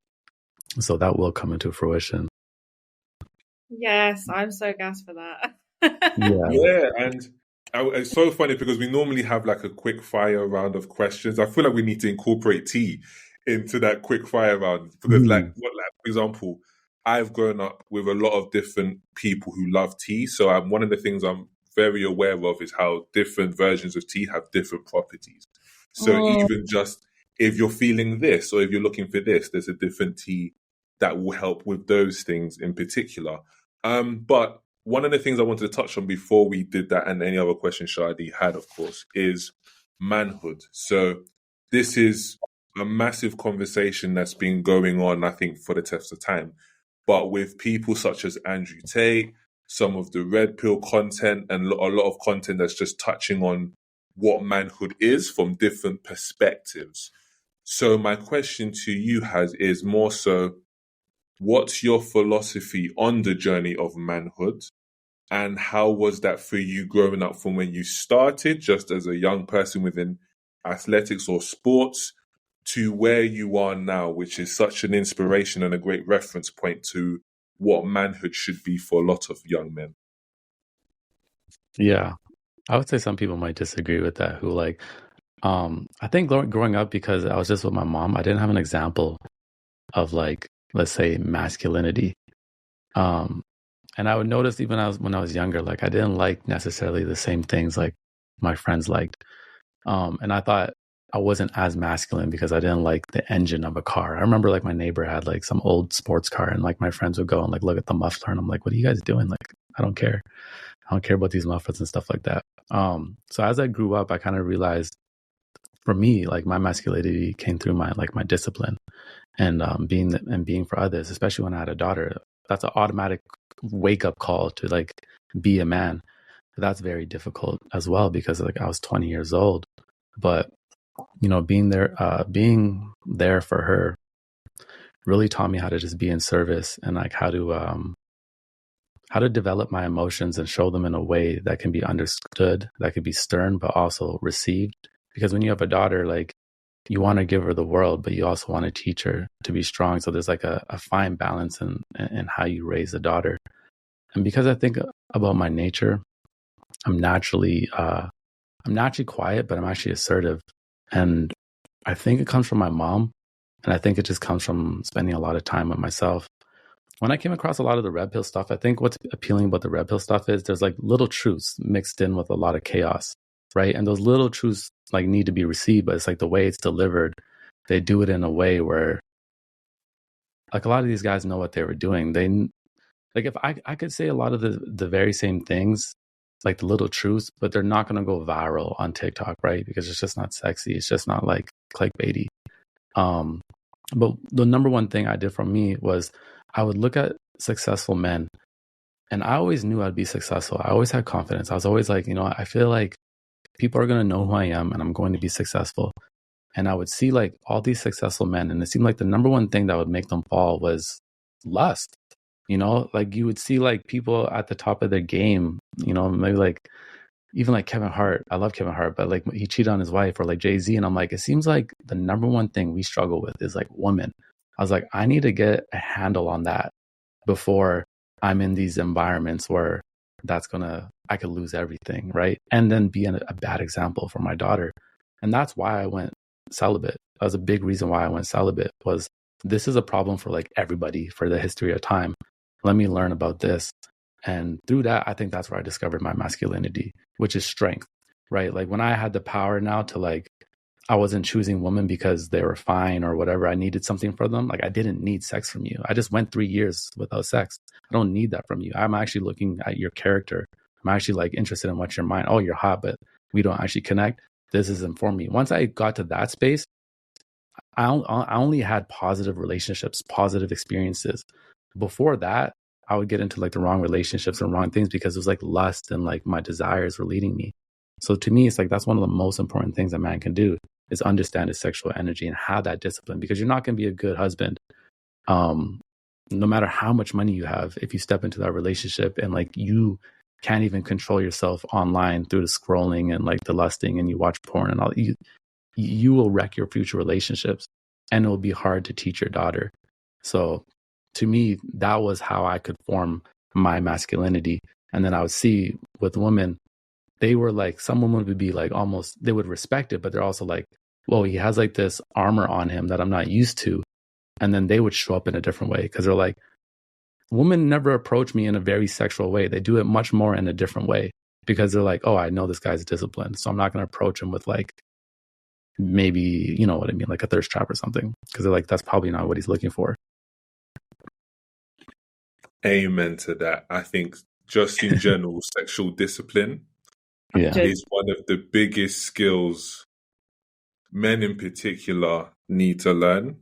So that will come into fruition. Yes, I'm so gassed for that. Yeah. Yeah, and it's so funny because we normally have like a quick fire round of questions. I feel like we need to incorporate tea into that quick fire round because, for example, I've grown up with a lot of different people who love tea. So one of the things I'm very aware of is how different versions of tea have different properties. So even just if you're feeling this or if you're looking for this, there's a different tea that will help with those things in particular. But one of the things I wanted to touch on before we did that, and any other questions Shadi had, of course, is manhood. So this is a massive conversation that's been going on, I think, for the test of time. But with people such as Andrew Tate, some of the red pill content, and a lot of content that's just touching on what manhood is from different perspectives. So my question to you is more so, what's your philosophy on the journey of manhood? And how was that for you growing up from when you started just as a young person within athletics or sports to where you are now, which is such an inspiration and a great reference point to what manhood should be for a lot of young men? Yeah. I would say some people might disagree with that, who like, I think growing up, because I was just with my mom, I didn't have an example of like, let's say, masculinity. And I would notice even when I was younger, like I didn't like necessarily the same things like my friends liked. And I thought I wasn't as masculine because I didn't like the engine of a car. I remember like my neighbor had like some old sports car, and like my friends would go and like look at the muffler, and I'm like, what are you guys doing? Like, I don't care. I don't care about these mufflers and stuff like that. So as I grew up, I kind of realized, for me, like my masculinity came through my discipline and being for others, especially when I had a daughter. That's an automatic wake up call to like be a man. That's very difficult as well, because like I was 20 years old, but being there for her really taught me how to just be in service, and like how to develop my emotions and show them in a way that can be understood, that could be stern, but also received. Because when you have a daughter, like you want to give her the world, but you also want to teach her to be strong. So there's like a fine balance in how you raise a daughter. And because I think about my nature, I'm naturally quiet, but I'm actually assertive. And I think it comes from my mom. And I think it just comes from spending a lot of time with myself. When I came across a lot of the red pill stuff, I think what's appealing about the red pill stuff is there's like little truths mixed in with a lot of chaos, right? And those little truths like need to be received, but it's like the way it's delivered, they do it in a way where like a lot of these guys know what they were doing. They like, if I could say a lot of the very same things, like the little truths, but they're not going to go viral on TikTok, right? Because it's just not sexy. It's just not like clickbaity. But the number one thing I did for me was I would look at successful men, and I always knew I'd be successful. I always had confidence. I was always like, I feel like people are going to know who I am and I'm going to be successful. And I would see like all these successful men, and it seemed like the number one thing that would make them fall was lust. Like you would see like people at the top of their game, maybe like even like Kevin Hart. I love Kevin Hart, but like he cheated on his wife, or like Jay-Z. And I'm like, it seems like the number one thing we struggle with is like women. I was like, I need to get a handle on that before I'm in these environments where I could lose everything, right? And then be a bad example for my daughter. And that's why I went celibate. That was a big reason why I went celibate, was this is a problem for like everybody for the history of time. Let me learn about this. And through that, I think that's where I discovered my masculinity, which is strength, right? Like when I had the power now to like I wasn't choosing women because they were fine or whatever. I needed something from them. Like I didn't need sex from you. I just went 3 years without sex. I don't need that from you. I'm actually looking at your character. I'm actually like interested in what's your mind. Oh, you're hot, but we don't actually connect. This isn't for me. Once I got to that space, I only had positive relationships, positive experiences. Before that, I would get into like the wrong relationships and wrong things because it was like lust and like my desires were leading me. So to me, it's like that's one of the most important things a man can do is understand his sexual energy and have that discipline, because you're not going to be a good husband. No matter how much money you have, if you step into that relationship and like you can't even control yourself online through the scrolling and like the lusting and you watch porn and all, you will wreck your future relationships and it will be hard to teach your daughter. So to me, that was how I could form my masculinity. And then I would see with women, they were like, some women would be like almost, they would respect it, but they're also like, well, he has like this armor on him that I'm not used to. And then they would show up in a different way because they're like, women never approach me in a very sexual way. They do it much more in a different way because they're like, oh, I know this guy's disciplined, so I'm not going to approach him with like, maybe, you know what I mean, like a thirst trap or something, because they're like, that's probably not what he's looking for. Amen to that. I think just in general, sexual discipline is one of the biggest skills men in particular need to learn.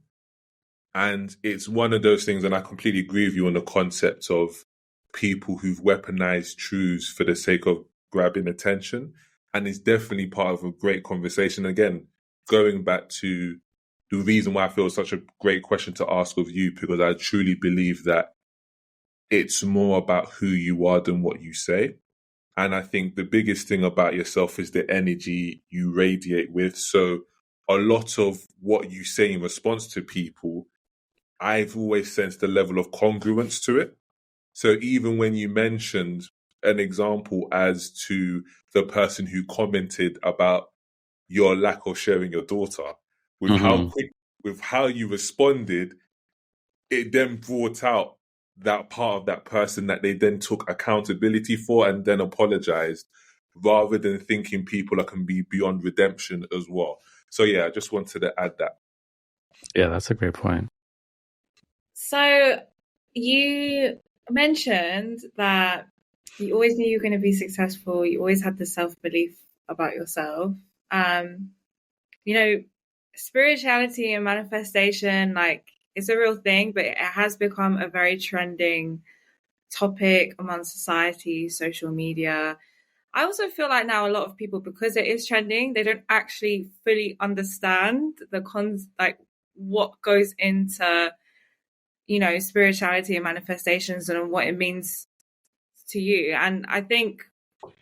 And it's one of those things, and I completely agree with you on the concept of people who've weaponized truths for the sake of grabbing attention. And it's definitely part of a great conversation. Again, going back to the reason why I feel it's such a great question to ask of you, because I truly believe that it's more about who you are than what you say. And I think the biggest thing about yourself is the energy you radiate with. So a lot of what you say in response to people, I've always sensed a level of congruence to it. So even when you mentioned an example as to the person who commented about your lack of sharing your daughter, with how you responded, it then brought out that part of that person that they then took accountability for and then apologized, rather than thinking people can be beyond redemption as well. So yeah, I just wanted to add that. Yeah, that's a great point. So you mentioned that you always knew you were going to be successful. You always had the self-belief about yourself. You know, spirituality and manifestation, like, it's a real thing, but it has become a very trending topic among society, social media. I also feel like now a lot of people, because it is trending, they don't actually fully understand like what goes into, you know, spirituality and manifestations and what it means to you. And I think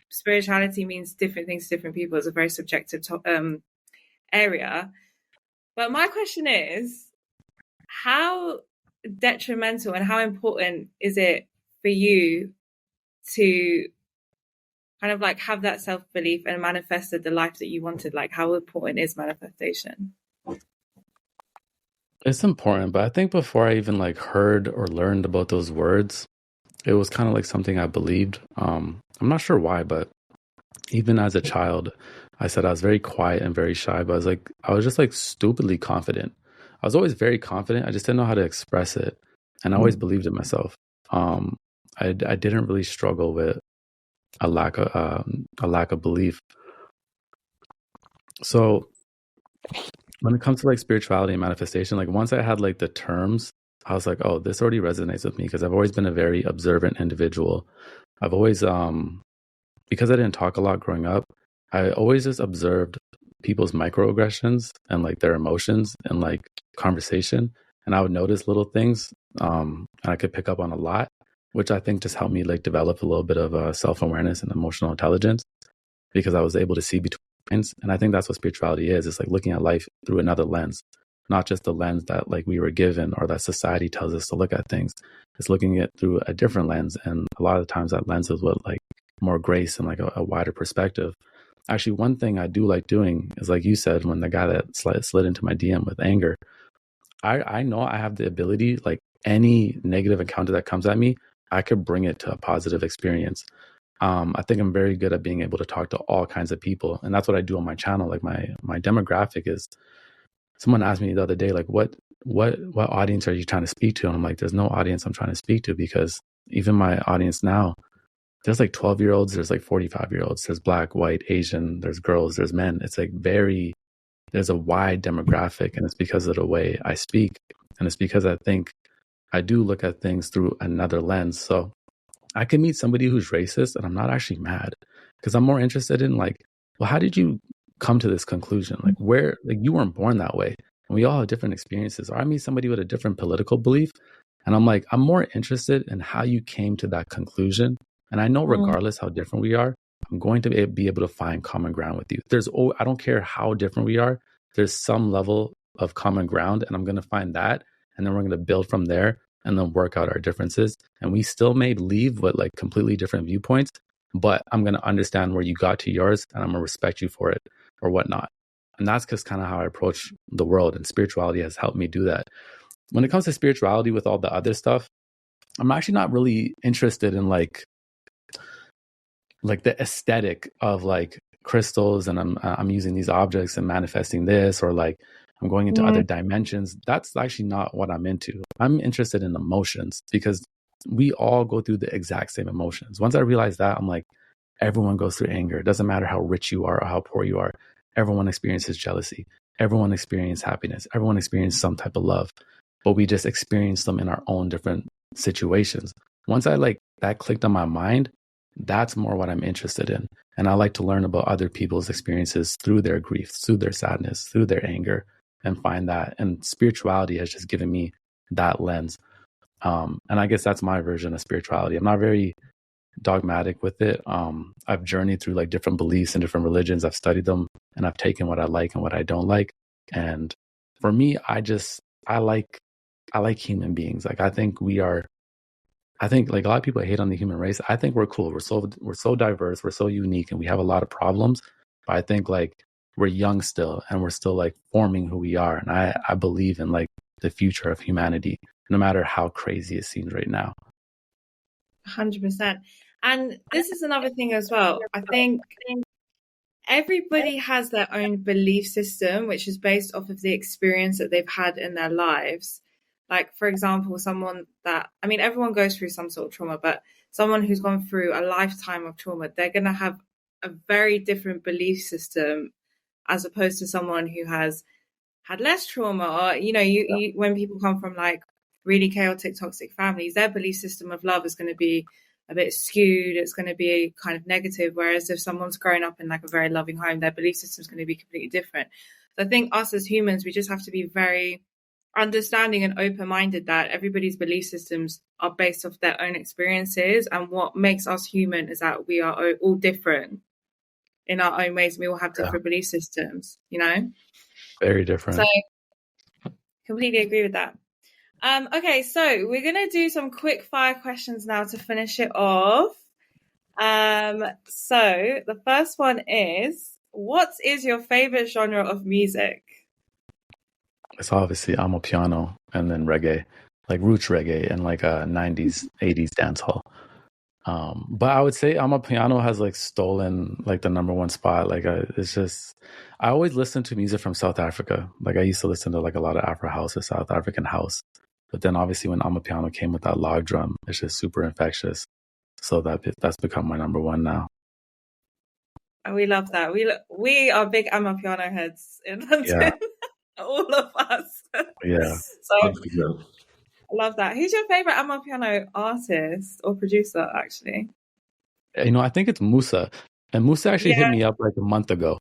spirituality means different things to different people. It's a very subjective area. But my question is, how detrimental and how important is it for you to kind of like have that self-belief and manifested the life that you wanted? Like, how important is manifestation? It's important, but I think before I even like heard or learned about those words, it was kind of like something I believed. I'm not sure why, but even as a child, I said I was very quiet and very shy, but I was just like stupidly confident. I was always very confident. I just didn't know how to express it. And I always believed in myself. I didn't really struggle with a lack of belief. So when it comes to like spirituality and manifestation, like once I had like the terms, I was like, oh, this already resonates with me, because I've always been a very observant individual. I've always, because I didn't talk a lot growing up, I always just observed people's microaggressions and like their emotions and like conversation. And I would notice little things, and I could pick up on a lot, which I think just helped me like develop a little bit of self-awareness and emotional intelligence, because I was able to see between lines. And I think that's what spirituality is. It's like looking at life through another lens, not just the lens that like we were given or that society tells us to look at things. It's looking at it through a different lens. And a lot of the times that lens is what like more grace and like a wider perspective. Actually, one thing I do like doing is, like you said, when the guy that slid into my DM with anger, I know I have the ability, like any negative encounter that comes at me, I could bring it to a positive experience. I think I'm very good at being able to talk to all kinds of people. And that's what I do on my channel. Like my demographic is, someone asked me the other day, like, what audience are you trying to speak to? And I'm like, there's no audience I'm trying to speak to, because even my audience now, there's like 12-year-olds, there's like 45-year-olds, there's Black, white, Asian, there's girls, there's men. It's like there's a wide demographic, and it's because of the way I speak. And it's because I think I do look at things through another lens. So I can meet somebody who's racist and I'm not actually mad, because I'm more interested in like, well, how did you come to this conclusion? Like you weren't born that way. And we all have different experiences. Or I meet somebody with a different political belief, and I'm like, I'm more interested in how you came to that conclusion. And I know regardless how different we are, I'm going to be able to find common ground with you. I don't care how different we are. There's some level of common ground, and I'm going to find that. And then we're going to build from there and then work out our differences. And we still may leave with like completely different viewpoints, but I'm going to understand where you got to yours, and I'm going to respect you for it or whatnot. And that's just kind of how I approach the world. And spirituality has helped me do that. When it comes to spirituality with all the other stuff, I'm actually not really interested in like the aesthetic of like crystals, and I'm using these objects and manifesting this, or like I'm going into other dimensions. That's actually not what I'm into. I'm interested in emotions, because we all go through the exact same emotions. Once I realized that, I'm like, everyone goes through anger. It doesn't matter how rich you are or how poor you are. Everyone experiences jealousy. Everyone experiences happiness. Everyone experiences some type of love, but we just experience them in our own different situations. Once I like that clicked on my mind, that's more what I'm interested in. And I like to learn about other people's experiences through their grief, through their sadness, through their anger, and find that. And spirituality has just given me that lens. And I guess that's my version of spirituality. I'm not very dogmatic with it. I've journeyed through like different beliefs and different religions. I've studied them, and I've taken what I like and what I don't like. And for me, I like human beings. Like I think like a lot of people hate on the human race. I think we're cool. We're so diverse. We're so unique, and we have a lot of problems. But I think like we're young still, and we're still like forming who we are. And I believe in like the future of humanity, no matter how crazy it seems right now. 100%. And this is another thing as well. I think everybody has their own belief system, which is based off of the experience that they've had in their lives. Like, for example, everyone goes through some sort of trauma, but someone who's gone through a lifetime of trauma, they're going to have a very different belief system as opposed to someone who has had less trauma. Or, when people come from like really chaotic, toxic families, their belief system of love is going to be a bit skewed. It's going to be kind of negative. Whereas if someone's grown up in like a very loving home, their belief system is going to be completely different. So I think us as humans, we just have to be very understanding and open-minded that everybody's belief systems are based off their own experiences. And what makes us human is that we are all different in our own ways. We all have different belief systems, Very different. So completely agree with that. Okay, so we're going to do some quick fire questions now to finish it off. So the first one is, what is your favorite genre of music? It's obviously Amapiano and then reggae, like roots reggae and like a 90s, 80s dancehall. But I would say Amapiano has like stolen like the number one spot. Like it's just, I always listen to music from South Africa. Like I used to listen to like a lot of Afro house or South African house. But then obviously when Amapiano came with that log drum, it's just super infectious. So that's become my number one now. We love that. We are big Amapiano heads in London. Yeah. All of us. Yeah. So I love that. Who's your favorite Amapiano artist or producer, actually? I think it's Musa. And Musa actually hit me up like a month ago.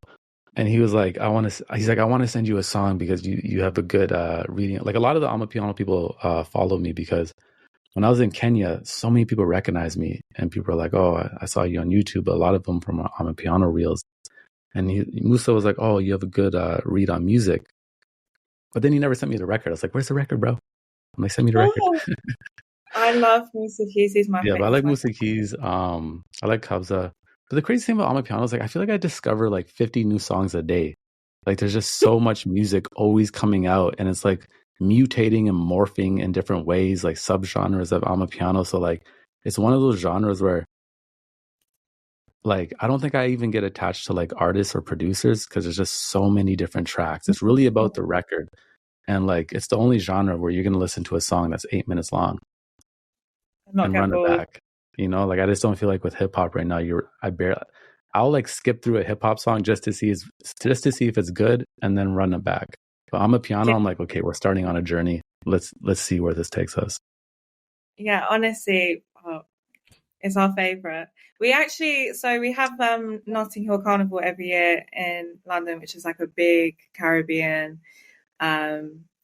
And he was like, I want to send you a song because you have a good reading. Like a lot of the Amapiano people follow me because when I was in Kenya, so many people recognized me and people were like, oh, I saw you on YouTube. A lot of them from Amapiano reels. And Musa was like, oh, you have a good read on music. But then he never sent me the record. I was like, where's the record, bro? I'm like, send me the record. I love Musa Keys. He's my favorite. Yeah, but I like Musa Keys. I like Kabza. But the crazy thing about Amapiano is like I feel like I discover like 50 new songs a day. Like there's just so much music always coming out, and it's like mutating and morphing in different ways, like subgenres of Amapiano. So like it's one of those genres where like I don't think I even get attached to like artists or producers because there's just so many different tracks. It's really about the record. And like it's the only genre where you're gonna listen to a song that's 8 minutes long Not and get run it bored. back. Like I just don't feel like with hip hop right now, I'll like skip through a hip hop song just to see if it's good and then run it back. But I'm a piano, I'm like, okay, we're starting on a journey. Let's see where this takes us. Yeah, honestly, it's our favorite. We have Notting Hill Carnival every year in London, which is like a big Caribbean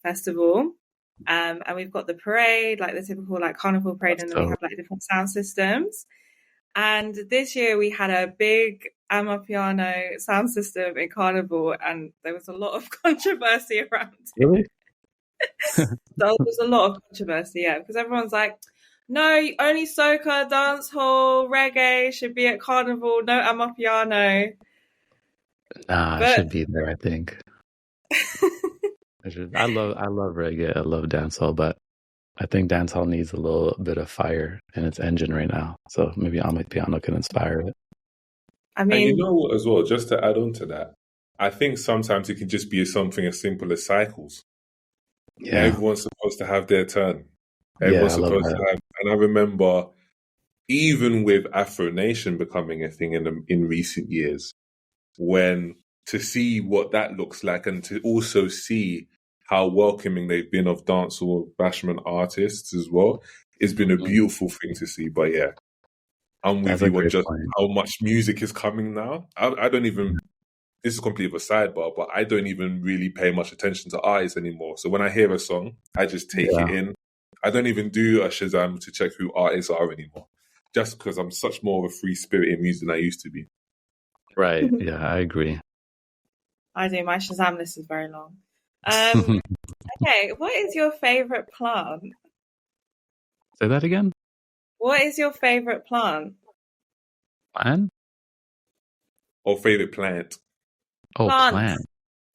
festival. And we've got the parade, like the typical like carnival parade, and then we So have like different sound systems. And this year we had a big Amapiano sound system in Carnival, and there was a lot of controversy around it. really? There was a lot of controversy, yeah, because everyone's like, no, only soca, dancehall, reggae should be at Carnival, no Amapiano. Nah, it But should be there, I think. I love reggae, I love dancehall, but I think dancehall needs a little bit of fire in its engine right now. So maybe Piano can inspire it. I And you mean, know what, as well, just to add on to that, I think sometimes it can just be something as simple as cycles. Yeah. Everyone's supposed to have their turn. Yeah, Everyone's I love supposed that. to have, and I remember even with Afro Nation becoming a thing in recent years, when to see what that looks like and to also see how welcoming they've been of dancehall bashment artists as well, it's been a Mhm. beautiful thing to see. But yeah, I'm with That's a you on great just point. how much music is coming now. I don't even, this is completely of a sidebar, but I don't even really pay much attention to artists anymore. So when I hear a song, I just take it Yeah. in. I don't even do a Shazam to check who artists are anymore, just because I'm such more of a free spirit in music than I used to be. Right. Yeah, I agree. I do. My Shazam list is very long. Um, okay, what is your favorite plant? Say that again? What is your favorite plant? Plant? Or favorite plant? Oh, Plant. plant.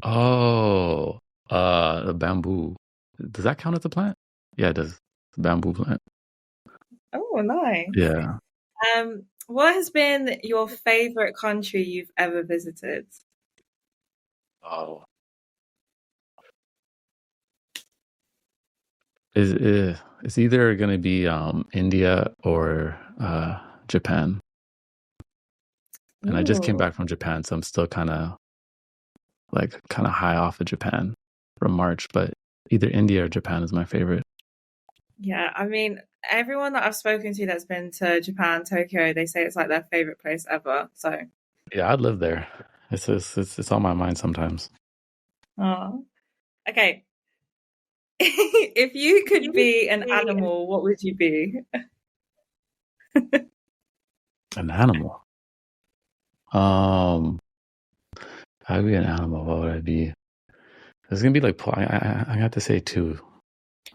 Oh, the bamboo. Does that count as a plant? Yeah, it does. The bamboo plant. Oh, nice. Yeah. What has been your favorite country you've ever visited? Oh. It's either gonna be India or Japan. And I just came Ooh. back from Japan, so I'm still kind of high off of Japan from March, but either India or Japan is my favorite. Yeah, I mean, everyone that I've spoken to that's been to Japan, Tokyo, they say it's like their favorite place ever. So, Yeah, I'd live there. It's on my mind sometimes. oh. Okay. If you could be an animal, what would you be? An animal. Um, I'd be an animal. What would I be? It's gonna be like I have to say two.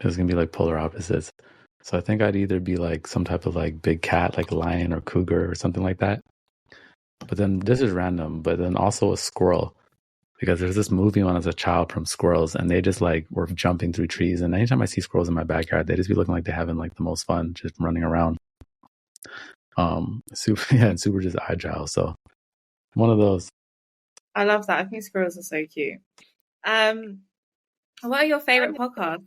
It's gonna be like polar opposites. So I think I'd either be like some type of like big cat, like a lion or cougar or something like that. But then this is random. But then also a squirrel, because there's this movie when I was a child from squirrels, and they just like were jumping through trees. And anytime I see squirrels in my backyard, they just be looking like they're having like the most fun, just running around. Super, yeah, and super just agile. So one of those. I love that. I think squirrels are so cute. Um, what are your favorite podcasts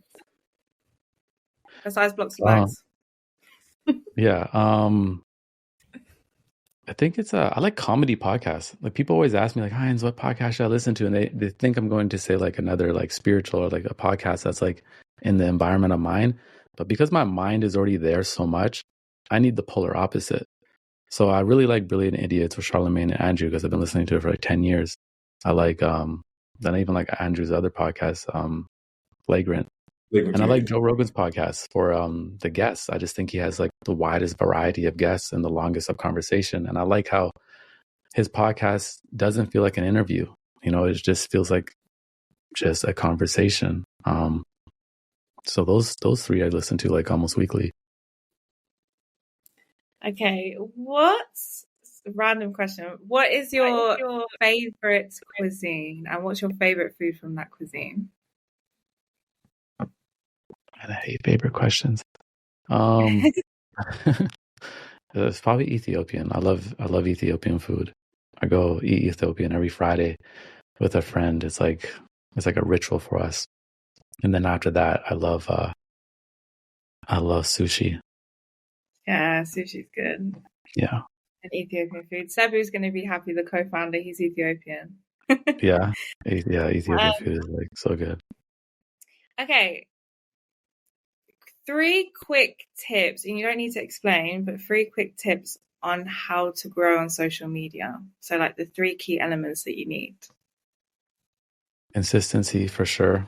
besides Blocks of Uh, Bags? yeah. I think I like comedy podcasts. Like people always ask me like, Heinz, what podcast should I listen to? And they think I'm going to say like another like spiritual or like a podcast that's like in the environment of mine. But because my mind is already there so much, I need the polar opposite. So I really like Brilliant Idiots with Charlemagne and Andrew because I've been listening to it for like 10 years. I like then I even like Andrew's other podcast, Flagrant. And I like Joe Rogan's podcast for the guests. I just think he has like the widest variety of guests and the longest of conversation. And I like how his podcast doesn't feel like an interview. It just feels like just a conversation. So those three I listen to like almost weekly. Okay, what's random question? What is your favorite cuisine, and what's your favorite food from that cuisine? And I hate favorite questions. Um, It's probably Ethiopian. I love Ethiopian food. I go eat Ethiopian every Friday with a friend. It's like a ritual for us. And then after that, I love sushi. Yeah, sushi's good. Yeah. And Ethiopian food. Sabu's going to be happy, the co-founder. He's Ethiopian. Yeah. Yeah, Ethiopian Um, food is like so good. okay, 3 quick tips, and you don't need to explain, but 3 quick tips on how to grow on social media. So, like the 3 key elements that you need. Consistency for sure.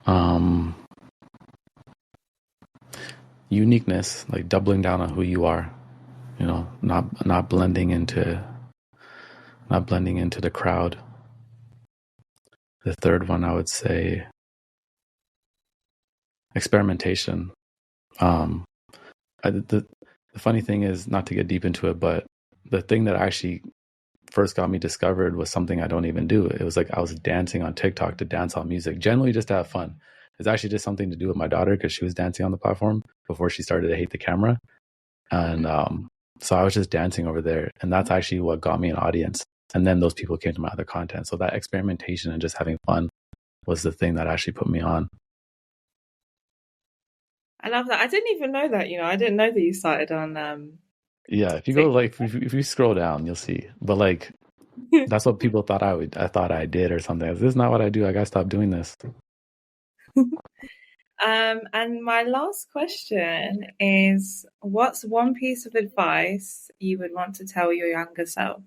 Um, Uniqueness, like doubling down on who you are. Not blending into the crowd. The third one, I would say, experimentation. Um, the funny thing is, not to get deep into it, but the thing that actually first got me discovered was something I don't even do. It was like I was dancing on TikTok to dance on music, generally just to have fun. It's actually just something to do with my daughter because she was dancing on the platform before she started to hate the camera. And so I was just dancing over there. And that's actually what got me an audience. And then those people came to my other content. So that experimentation and just having fun was the thing that actually put me on. I love that. I didn't even know that. I didn't know that you started on. Yeah, if you go like if you scroll down, you'll see. But like that's what people thought I thought I did or something. This is not what I do. I gotta stop doing this. And my last question is, what's one piece of advice you would want to tell your younger self?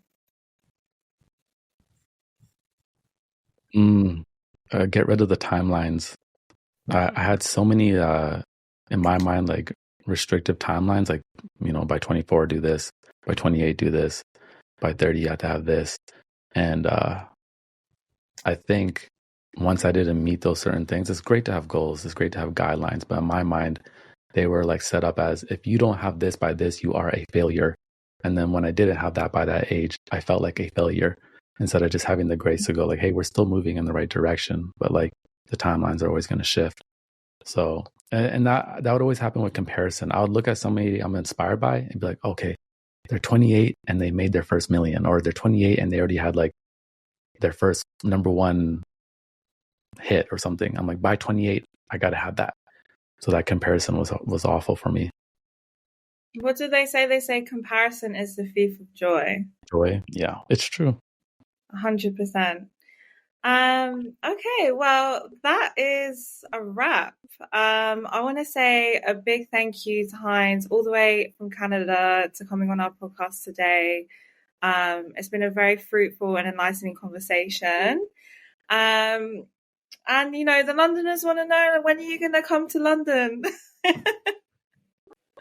Get rid of the timelines. I had so many in my mind, like restrictive timelines, like, by 24 do this, by 28 do this, by 30 you have to have this. And I think once I didn't meet those certain things, it's great to have goals, it's great to have guidelines, but in my mind they were like set up as, if you don't have this by this, you are a failure. And then when I didn't have that by that age, I felt like a failure, instead of just having the grace to go like, hey, we're still moving in the right direction, but like the timelines are always going to shift. So, and that would always happen with comparison. I would look at somebody I'm inspired by and be like, okay, they're 28 and they made their first million, or they're 28 and they already had like their first #1 hit or something. I'm like, by 28, I got to have that. So that comparison was awful for me. What do they say? They say comparison is the thief of joy. Joy, yeah, it's true. 100%. Okay, well, that is a wrap. I want to say a big thank you to HINDZ, all the way from Canada, to coming on our podcast today. It's been a very fruitful and enlightening conversation. And the Londoners want to know, when are you going to come to London?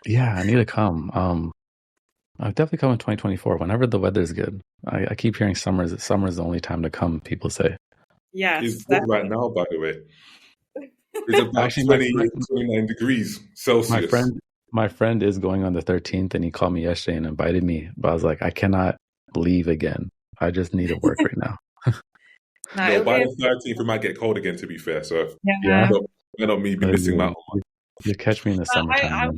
Yeah, I need to come. I'll definitely come in 2024 whenever the weather's good. I keep hearing summer's the only time to come, people say. Yes, It's good right now, by the way. It's about actually 29 degrees Celsius. My friend is going on the 13th, and he called me yesterday and invited me, but I was like, I cannot leave again. I just need to work right now. No, by the 13th, we might get cold again, to be fair. So yeah, not me be missing out. You catch me in the summertime.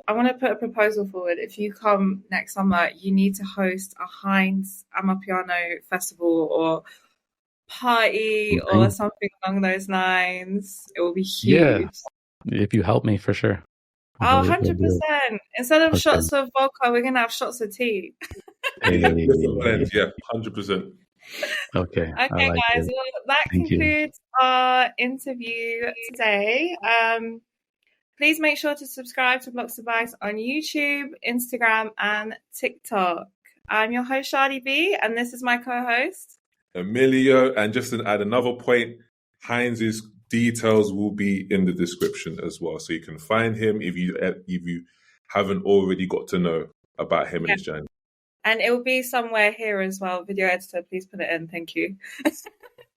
I want to put a proposal forward. If you come next summer, you need to host a HINDZ Amapiano festival or party or something along those lines. It will be huge. Yeah, if you help me, for sure. 100%. Instead of shots of vodka, we're going to have shots of tea. Yeah, 100%. Okay, guys. Well, that concludes our interview today. Please make sure to subscribe to Blocks Advice on YouTube, Instagram, and TikTok. I'm your host, Shadi B, and this is my co-host, Emilio. And just to add another point, HINDZ's details will be in the description as well, so you can find him if you haven't already got to know about him and his journey. And it will be somewhere here as well. Video editor, please put it in. Thank you.